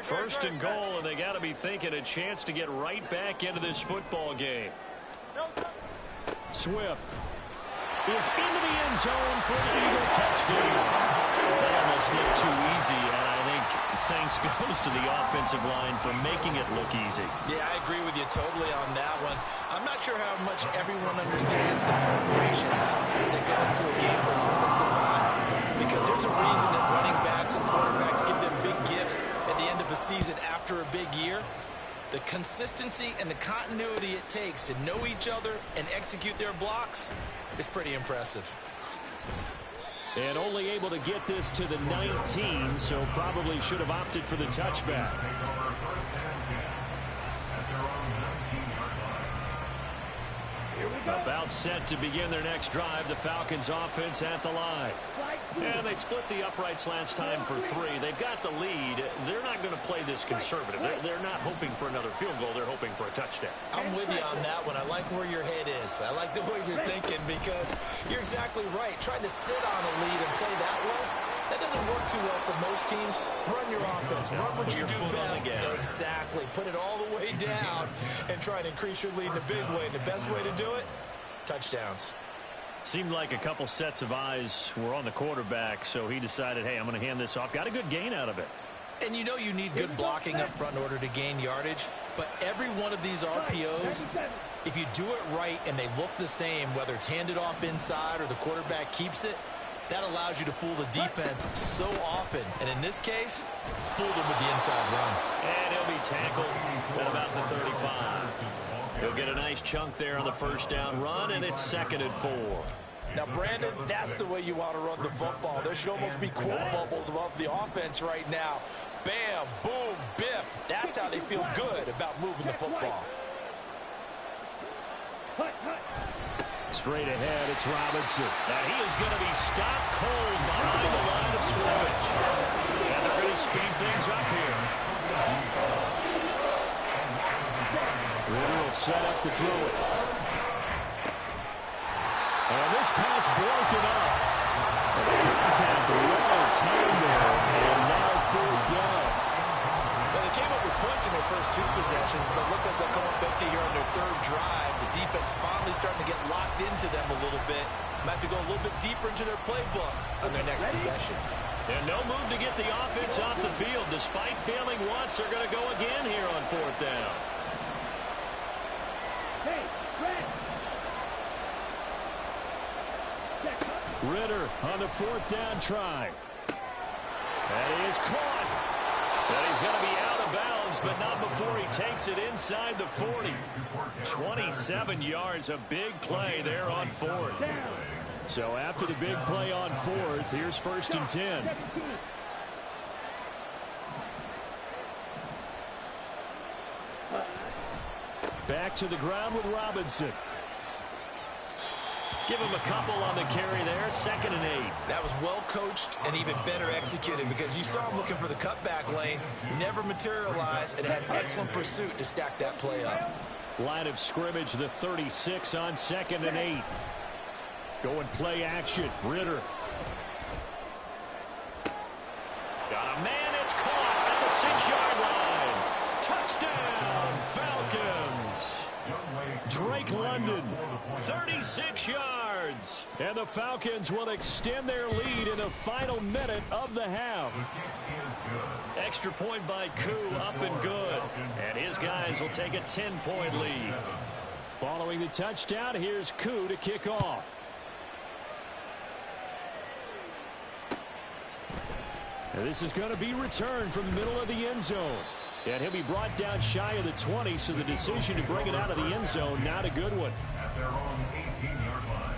First and goal, and they got to be thinking a chance to get right back into this football game. Swift is into the end zone for an Eagle touchdown. That almost looked too easy, and I think thanks goes to the offensive line for making it look easy. Yeah, I agree with you totally on that one. I'm not sure how much everyone understands the preparations that go into a game for an offensive line, because there's a reason that running backs and quarterbacks give them big gifts at the end of a season after a big year. The consistency and the continuity it takes to know each other and execute their blocks is pretty impressive. And only able to get this to the 19, so probably should have opted for the touchback. About set to begin their next drive. The Falcons offense at the line. And they split the uprights last time for 3. They've got the lead. They're not going to play this conservative. They're not hoping for another field goal. They're hoping for a touchdown. I'm with you on that one. I like where your head is. I like the way you're thinking, because you're exactly right. Trying to sit on a lead and play that way, that doesn't work too well for most teams. Run your offense. Run what you do best. Exactly. Put it all the way down and try and increase your lead in a big way. And the best way to do it, touchdowns. Seemed like a couple sets of eyes were on the quarterback, so he decided, hey, I'm going to hand this off. Got a good gain out of it. And you know you need good blocking up front in order to gain yardage, but every one of these RPOs, if you do it right and they look the same, whether it's handed off inside or the quarterback keeps it, that allows you to fool the defense so often. And in this case, fooled him with the inside run. And he'll be tackled at about the 35. He'll get a nice chunk there on the first down run, and it's 2nd and 4. Now, Brandon, that's the way you want to run the football. There should almost be quote bubbles above the offense right now. Bam, boom, biff. That's how they feel good about moving the football. Straight ahead, it's Robinson. Now he is going to be stopped cold behind the line of scrimmage. And they're going to speed things up here. Ritter will set up to throw it. And this pass broken up. And the contact well timed there. And now 4th down. Well, they came up with points in their first 2 possessions, but it looks like they'll come up empty here on their 3rd drive. The defense finally starting to get locked into them a little bit. Might have to go a little bit deeper into their playbook on their next possession. And no move to get the offense off the field. Despite failing once, they're going to go again here on 4th down. Ritter on the 4th down try. And he is caught. And he's going to be out of bounds, but not before he takes it inside the 40. 27 yards, a big play there on 4th. So after the big play on 4th, here's 1st and 10. Back to the ground with Robinson. Give him a couple on the carry there. 2nd and 8. That was well coached and even better executed, because you saw him looking for the cutback lane, never materialized, and had excellent pursuit to stack that play up. Line of scrimmage, the 36 on 2nd and 8. Going play action. Ritter. Got a man. It's caught at the 6-yard line. Touchdown, Falcons. Drake London, 36 yards. And the Falcons will extend their lead in the final minute of the half. Extra point by Koo, up and good. And his guys will take a 10-point lead. Following the touchdown, here's Koo to kick off. And this is going to be returned from the middle of the end zone. And he'll be brought down shy of the 20, so the decision to bring it out of the end zone, not a good one. At their own 18-yard line.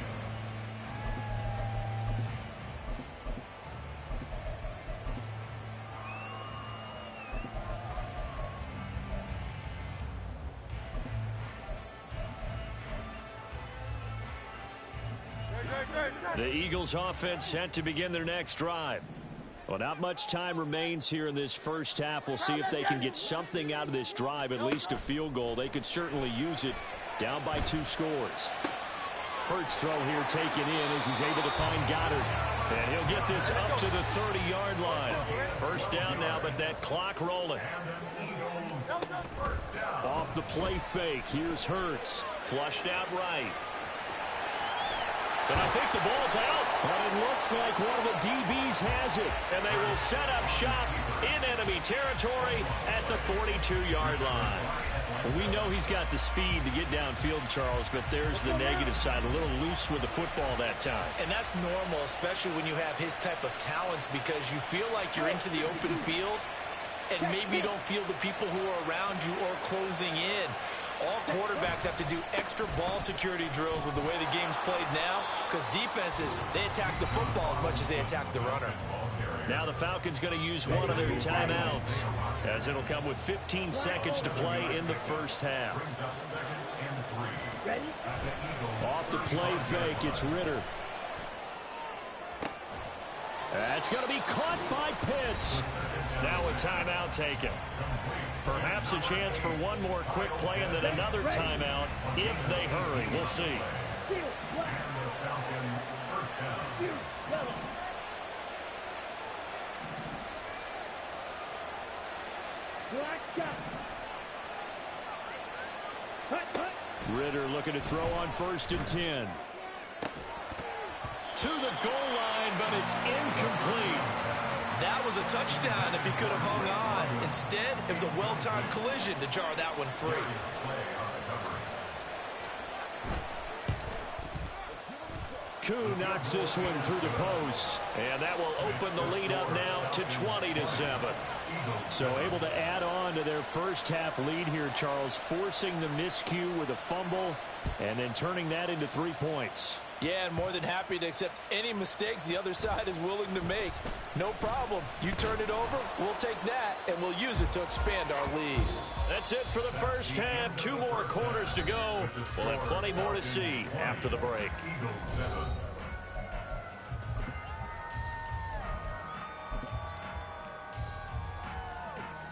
The Eagles offense set to begin their next drive. Well, not much time remains here in this first half. We'll see if they can get something out of this drive, at least a field goal. They could certainly use it, down by 2 scores. Hurts throw here taken in as he's able to find Goddard. And he'll get this up to the 30-yard line. First down now, but that clock rolling. Off the play fake, here's Hurts. Flushed out right. And I think the ball's out. But it looks like one of the DBs has it. And they will set up shop in enemy territory at the 42-yard line. We know he's got the speed to get downfield, Charles, but there's the negative side. A little loose with the football that time. And that's normal, especially when you have his type of talents, because you feel like you're into the open field and maybe you don't feel the people who are around you or closing in. All quarterbacks have to do extra ball security drills with the way the game's played now, because defenses, they attack the football as much as they attack the runner. Now the Falcons going to use one of their timeouts, as it'll come with 15 seconds to play in the first half. Off the play fake, it's Ritter. That's going to be caught by Pitts. Now a timeout taken. Perhaps a chance for one more quick play and then another timeout if they hurry. We'll see. Ritter looking to throw on 1st and 10. To the goal line, but it's incomplete. That was a touchdown if he could have hung on. Instead, it was a well-timed collision to jar that one free. Koo knocks this one through the post, and that will open the lead up now to 20-7. So able to add on to their first half lead here, Charles, forcing the miscue with a fumble and then turning that into 3 points. Yeah, and more than happy to accept any mistakes the other side is willing to make. No problem. You turn it over, we'll take that, and we'll use it to expand our lead. That's it for the first half. 2 more quarters to go. We'll have plenty more to see after the break.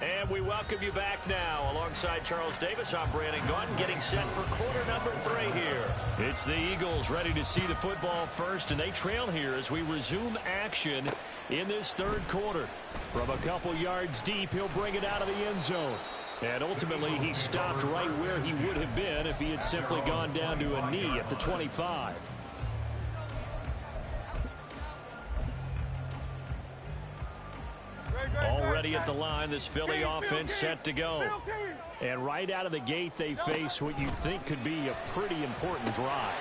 And we welcome you back now. Alongside Charles Davis, I'm Brandon Gaudin, getting set for quarter number 3 here. It's the Eagles ready to see the football first, and they trail here as we resume action in this 3rd quarter. From a couple yards deep, he'll bring it out of the end zone. And ultimately, he stopped right where he would have been if he had simply gone down to a knee at the 25. Already at the line, this Philly offense set to go. And right out of the gate, they face what you think could be a pretty important drive.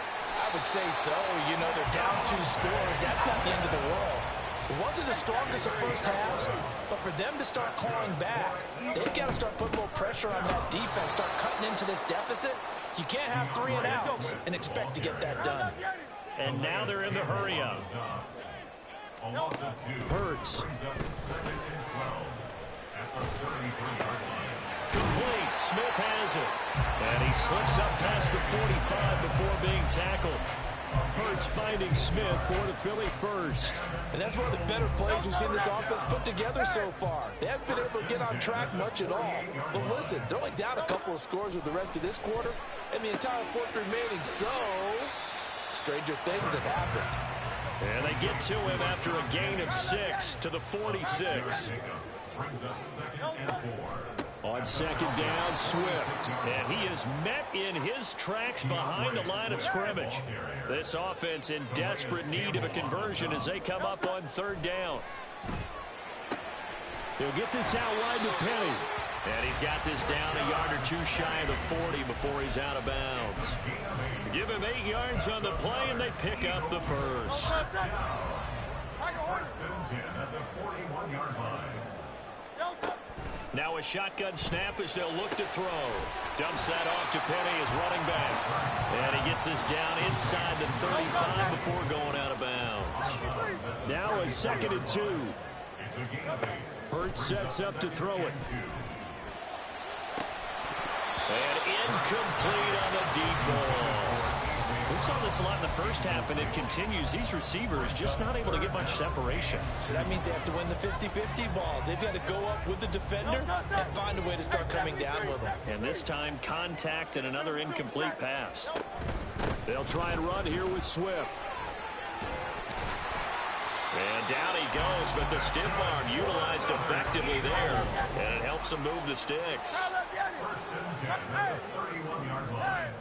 I would say so. You know, they're down 2 scores. That's not the end of the world. It wasn't the strongest of first halves, but for them to start clawing back, they've got to start putting more pressure on that defense, start cutting into this deficit. You can't have 3 and outs and expect to get that done. And now they're in the hurry-up. Hurts. Complete. Smith has it. And he slips up past the 45 before being tackled. Hurts finding Smith for the Philly first. And that's one of the better plays we've seen this offense put together so far. They haven't been able to get on track much at all. But listen, they're only down a couple of scores with the rest of this quarter and the entire 4th remaining. So, stranger things have happened. And they get to him after a gain of 6 to the 46. On 2nd down, Swift. And he is met in his tracks behind the line of scrimmage. This offense in desperate need of a conversion as they come up on 3rd down. They'll get this out wide to Penny. And he's got this down a yard or 2 shy of the 40 before he's out of bounds. Give him 8 yards on the play, and they pick up the first. Now a shotgun snap as they'll look to throw. Dumps that off to Penny as running back. And he gets this down inside the 35 before going out of bounds. Now a 2nd and 2. Hurts sets up to throw it. And incomplete on the deep ball. We saw this a lot in the first half, and it continues. These receivers just not able to get much separation. So that means they have to win the 50-50 balls. They've got to go up with the defender and find a way to start coming down with them. And this time, contact and another incomplete pass. They'll try and run here with Swift. And down he goes, but the stiff arm utilized effectively there. And it helps him move the sticks. First and 10 at the 31-yard line.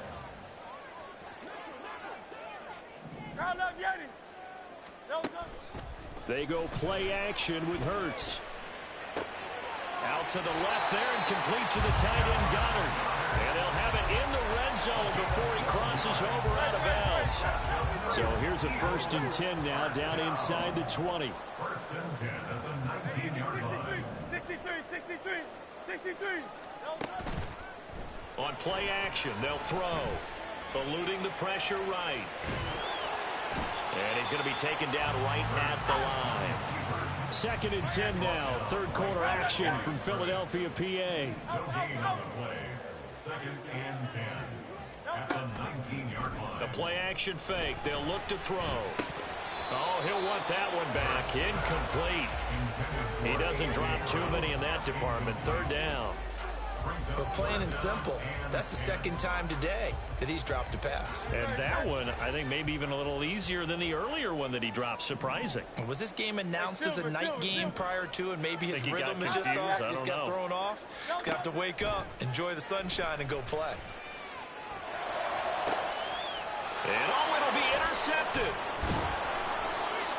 They go play action with Hurts. Out to the left there and complete to the tight end Goddard. And they'll have it in the red zone before he crosses over out of bounds. So here's a 1st and 10 now down inside the 20. 1st and 10 at the 19-yard line. 63. On play action, they'll throw. Eluding the pressure right. And he's going to be taken down right at the line. 2nd and 10 now. 3rd quarter action from Philadelphia, PA. No gain on the play. 2nd and 10 at the 19-yard line. A play action fake. They'll look to throw. Oh, he'll want that one back. Incomplete. He doesn't drop too many in that department. 3rd down. But plain and simple, that's the 2nd time today that he's dropped a pass. And that one, I think, maybe even a little easier than the earlier one that he dropped. Surprising. Was this game announced as a night game prior to, and maybe his rhythm is just off? He just got thrown off. He's got to wake up, enjoy the sunshine, and go play. And it'll be intercepted.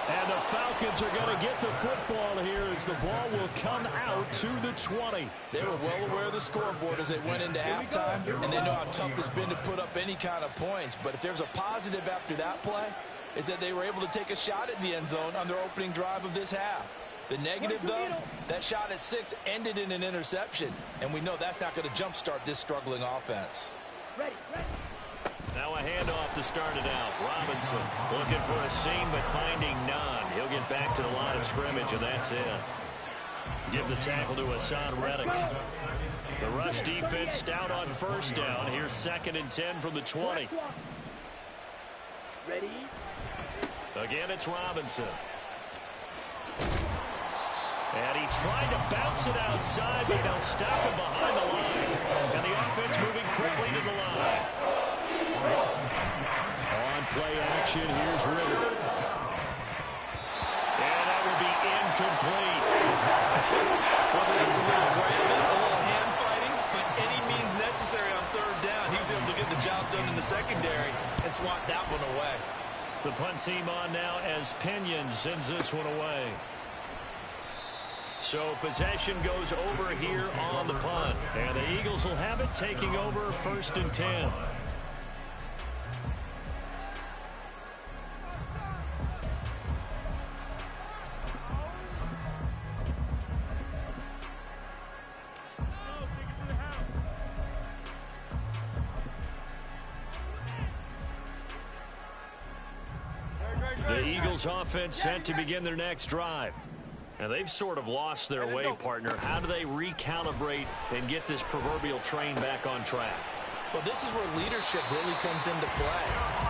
And the Falcons are going to get the football here as the ball will come out to the 20. They were well aware of the scoreboard as they went into halftime, and they know how tough it's been to put up any kind of points. But if there's a positive after that play, is that they were able to take a shot at the end zone on their opening drive of this half. The negative, though, that shot at 6 ended in an interception, and we know that's not going to jumpstart this struggling offense. Ready. Now a handoff to start it out. Robinson looking for a seam, but finding none. He'll get back to the line of scrimmage, and that's it. Give the tackle to Hassan Reddick. The rush defense stout on 1st down. Here's 2nd and 10 from the 20. Ready. Again, it's Robinson. And he tried to bounce it outside, but they'll stop him behind the line. And the offense moving quickly to the line. On play action, here's Ritter. And that will be incomplete. Whether it's a little grabbing, a little hand fighting, but any means necessary on 3rd down, he was able to get the job done in the secondary and swat that one away. The punt team on now as Pinion sends this one away. So possession goes over here on the punt. And the Eagles will have it, taking over 1st and 10. The Eagles offense set to begin their next drive. And they've sort of lost their way, partner. How do they recalibrate and get this proverbial train back on track? Well, this is where leadership really comes into play.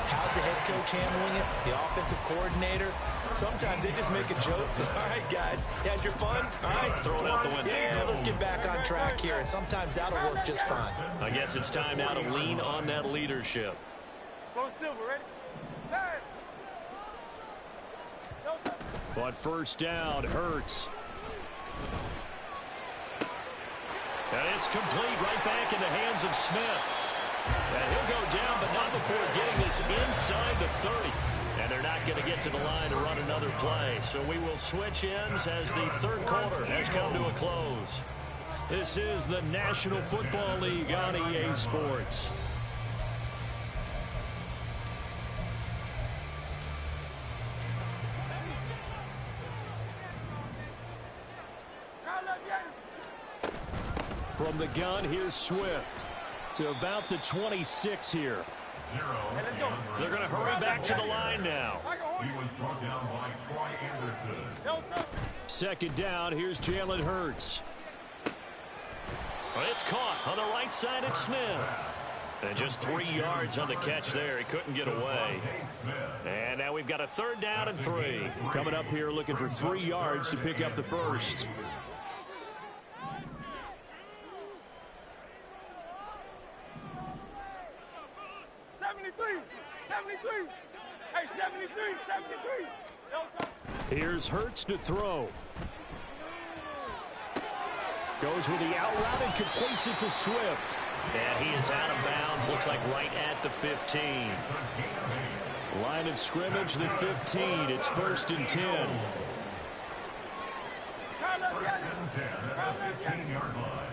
How's the head coach handling it? The offensive coordinator? Sometimes they just make a joke. All right, guys, you had your fun? All right, throw it out the window. Yeah, let's get back on track here. And sometimes that'll work just fine. I guess it's time now to lean on that leadership. Go Silver, ready? Hey. But 1st down, Hurts. And it's complete right back in the hands of Smith. And he'll go down, but not before getting this inside the 30. And they're not going to get to the line to run another play. So we will switch ends as the 3rd quarter has come to a close. This is the National Football League on EA Sports. From the gun, here's Swift to about the 26 here. They're going to hurry back to the line now. He was brought down by Troy Anderson. Second down, here's Jalen Hurts. It's caught on the right side at Smith. And just 3 yards on the catch there. He couldn't get away. And now we've got a 3rd down and 3. Coming up here looking for 3 yards to pick up the first. Hey, 73. Here's Hurts to throw. Goes with the out route and completes it to Swift. And he is out of bounds. Looks like right at the 15. Line of scrimmage, the 15. It's 1st and 10. First and 10 at the 15-yard line.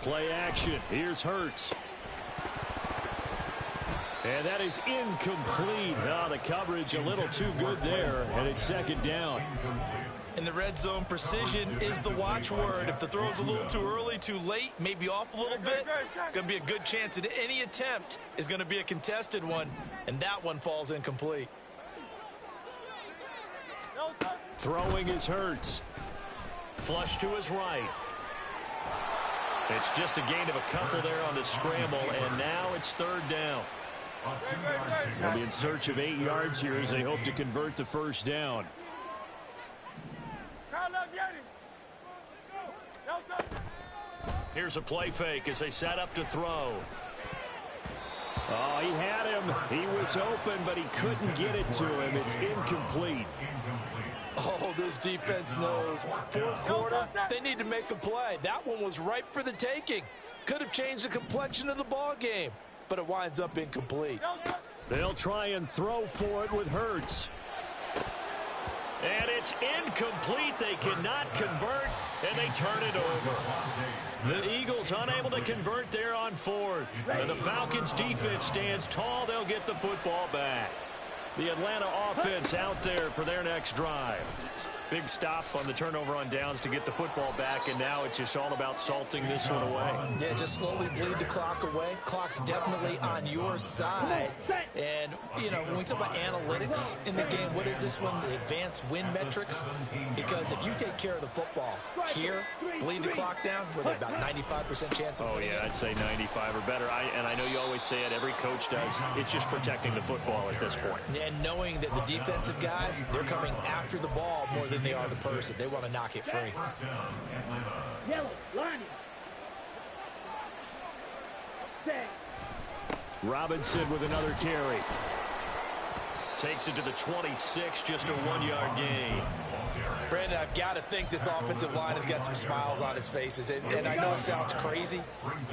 Play action. Here's Hurts. And that is incomplete. The coverage a little too good there, and it's 2nd down. In the red zone, precision is the watchword. If the throw's a little too early, too late, maybe off a little bit, going to be a good chance that any attempt is going to be a contested one, and that one falls incomplete. Throwing is Hurts. Flush to his right. It's just a gain of a couple there on the scramble, and now it's 3rd down. They'll be in search of 8 yards here as they hope to convert the 1st down. Here's a play fake as they set up to throw. Oh, he had him. He was open, but he couldn't get it to him. It's incomplete. Oh, this defense knows. 4th quarter, they need to make a play. That one was ripe for the taking. Could have changed the complexion of the ball game, but it winds up incomplete. They'll try and throw for it with Hurts. And it's incomplete. They cannot convert, and they turn it over. The Eagles unable to convert there on 4th. And the Falcons defense stands tall. They'll get the football back. The Atlanta offense out there for their next drive. Big stop on the turnover on downs to get the football back, and now it's just all about salting this one away. Yeah, just slowly bleed the clock away. Clock's definitely on your side. And, you know, when we talk about analytics in the game, what is this one? The advanced win metrics? Because if you take care of the football here, bleed the clock down, with about 95% chance of winning. Yeah, I'd say 95 or better. And I know you always say it, every coach does. It's just protecting the football at this point. And knowing that the defensive guys, they're coming after the ball more than they are the person. They want to knock it free. Yellow, line it. Robinson with another carry. Takes it to the 26, just a 1-yard gain. Brandon, I've got to think this offensive line has got some smiles on its faces. And I know it sounds crazy,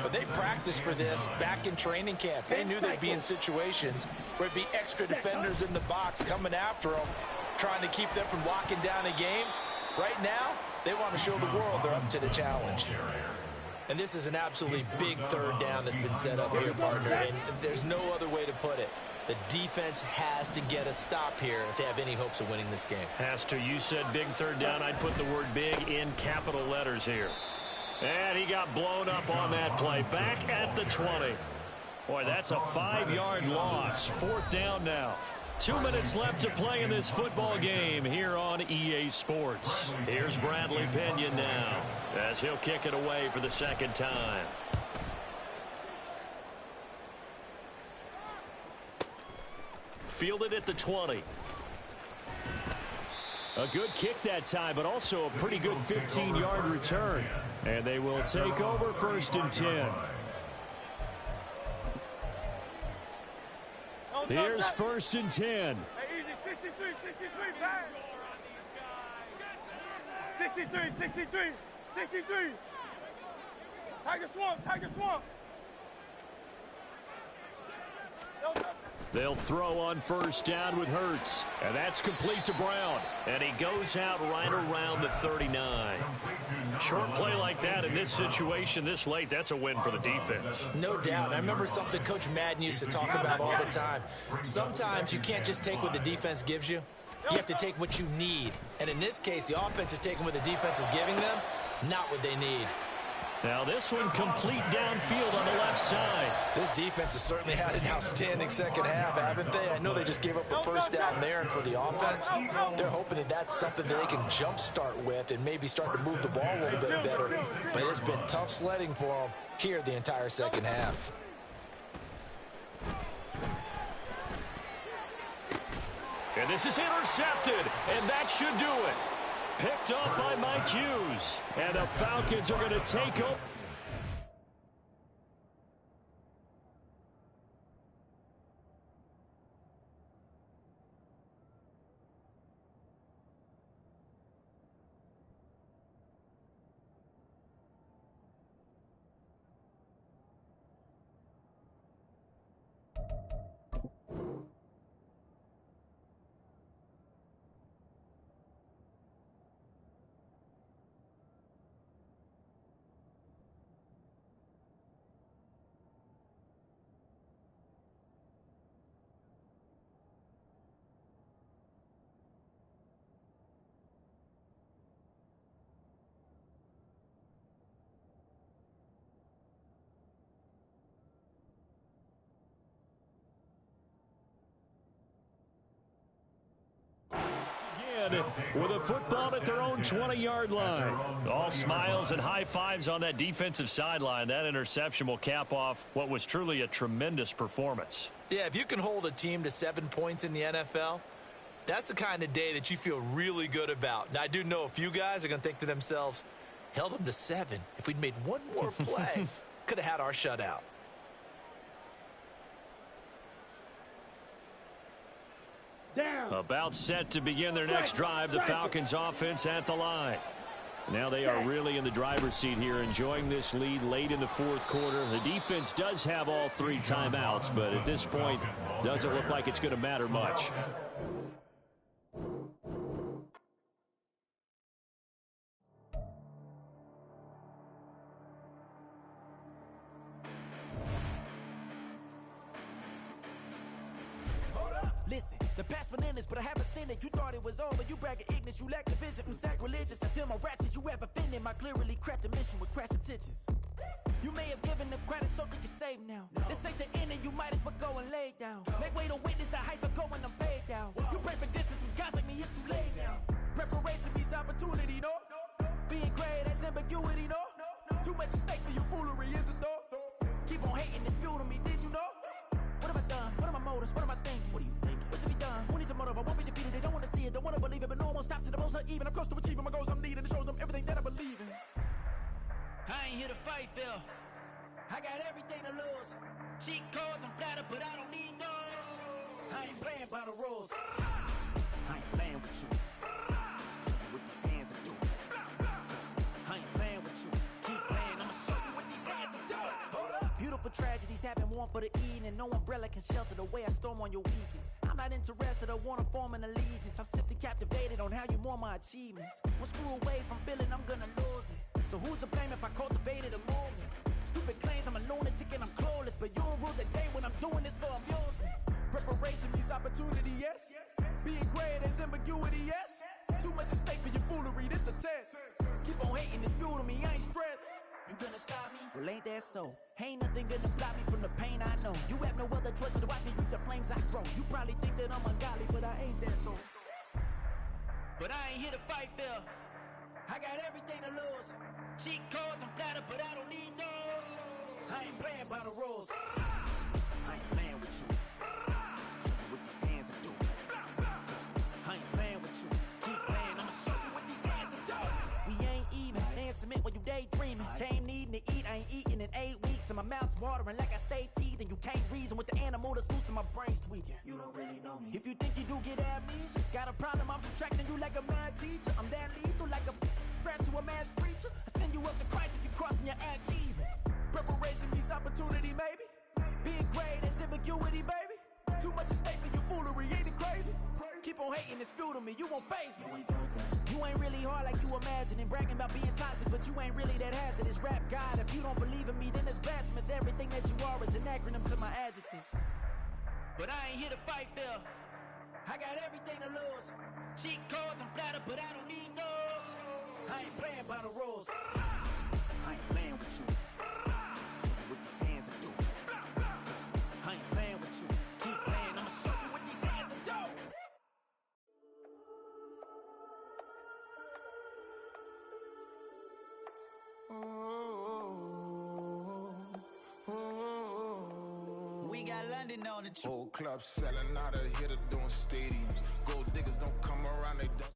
but they practiced for this back in training camp. They knew they'd be in situations where it'd be extra defenders in the box coming after them, trying to keep them from locking down a game. Right now, they want to show the world they're up to the challenge. And this is an absolutely big 3rd down that's been set up here, partner. And there's no other way to put it. The defense has to get a stop here if they have any hopes of winning this game. Has to. You said big 3rd down. I'd put the word big in capital letters here. And he got blown up on that play. Back at the 20. Boy, that's a 5-yard loss. 4th down now. 2 minutes left to play in this football game here on EA Sports. Here's Bradley Pinion now as he'll kick it away for the 2nd time. Fielded at the 20. A good kick that time, but also a pretty good 15-yard return. And they will take over 1st and 10. Here's 1st and 10. Hey, easy, 63, 63, back. 63, 63, 63. Tiger swamp, Tiger swamp. They'll throw on 1st down with Hurts. And that's complete to Brown. And he goes out right around the 39. Short play like that in this situation this late, that's a win for the defense. No doubt. I remember something Coach Madden used to talk about all the time. Sometimes you can't just take what the defense gives you. You have to take what you need. And in this case, the offense is taking what the defense is giving them, not what they need. Now this one complete downfield on the left side. This defense has certainly had an outstanding second half, haven't they? I know they just gave up a first down there, and for the offense, they're hoping that that's something that they can jumpstart with and maybe start to move the ball a little bit better. But it's been tough sledding for them here the entire second half. And this is intercepted, and that should do it. Picked up by Mike Hughes. And the Falcons are going to take over. With a football at their own 20-yard line. All smiles and high fives on that defensive sideline. That interception will cap off what was truly a tremendous performance. Yeah, if you can hold a team to 7 points in the NFL, that's the kind of day that you feel really good about. Now, I do know a few guys are going to think to themselves, held them to 7. If we'd made one more play, could have had our shutout. About set to begin their next drive, the Falcons offense at the line. Now they are really in the driver's seat here, enjoying this lead late in the fourth quarter. The defense does have all 3 timeouts, but at this point, doesn't look like it's going to matter much. Listen, the past bananas, but I haven't seen it. You thought it was over, you bragging ignorance, you lack the vision. I'm sacrilegious, I feel my raptors, you ever offended my clearly crafted mission with crass intentions. You may have given them credit so they can save now. This ain't the end and you might as well go and lay down. Make way to witness the heights are going, I'm paid down. You pray for distance with guys like me, it's too late now. Preparation means opportunity, no? Being great, that's ambiguity, no? Too much at stake for your foolery, is it though? Keep on hating, it's fuel to me, did you know? What have I done? What are my motives? What am I thinking? What are you thinking? What's to be done? Who needs a motive? I won't be defeated. They don't want to see it, don't want to believe it, but no one will stop to the most uneven. I'm close to achieving my goals. I'm needing to show them everything that I believe in. I ain't here to fight, Phil. I got everything to lose. Cheat codes, I'm flattered, but I don't need those. I ain't playing by the rules. I ain't playing with you. Show you what these hands are doing. I ain't playing with you. Keep playing, I'ma show you what these hands are doing. Hold up. Beautiful tragedies happen, one for the evening. No umbrella can shelter the way I storm on your weekends. I'm not interested, I wanna form an allegiance. I'm simply captivated on how you mourn my achievements. One screw away from feeling I'm gonna lose it. So who's to blame if I cultivated a movement? Stupid claims I'm a lunatic and I'm clueless, but you'll rule the day when I'm doing this for amusement. Preparation means opportunity, yes. Being great is ambiguity, yes. Too much at stake for your foolery, this a test. Keep on hating, it's fuel to me, I ain't stressed. You gonna stop me? Well, ain't that so? Ain't nothing gonna block me from the pain I know. You have no other choice but to watch me reap the flames I grow. You probably think that I'm ungodly, but I ain't that though. But I ain't here to fight, Phil. I got everything to lose. Cheat codes, I'm flattered, but I don't need those. I ain't playing by the rules. I ain't playing with you. Show you what these hands are doing. I ain't playing with you. Keep playing, I'ma show you what these hands are doing. We ain't even. They cement when you daydreaming. Came needing to eat, I ain't eating in 8 weeks. And my mouth's watering like I stay teeth. And you can't reason with the animal that's loose and my brain's tweaking. You don't really know me. If you think you do get amnesia, got a problem, I'm subtracting you like a mad teacher. I'm that lethal like a threat to a mass preacher. I send you up to Christ if you crossing your act even. Preparation means opportunity, maybe. Being great is ambiguity, baby. Too much at stake for your foolery, ain't it crazy? Keep on hating, it's fuel to me, you won't faze me. You ain't really hard like you imagining. Bragging about being toxic, but you ain't really that hazardous. Rap God, if you don't believe in me, then it's blasphemous. Everything that you are is an acronym to my adjectives. But I ain't here to fight, Phil. I got everything to lose. Cheat codes, I'm flattered, but I don't need those. I ain't playing by the rules. I ain't playing with you. Show you what these hands are doing. I ain't playing with you. Keep playing, I'ma show you what these hands are doing. We got London on the Whole club selling out of here to doing stadiums. Gold diggers don't come around, they don't.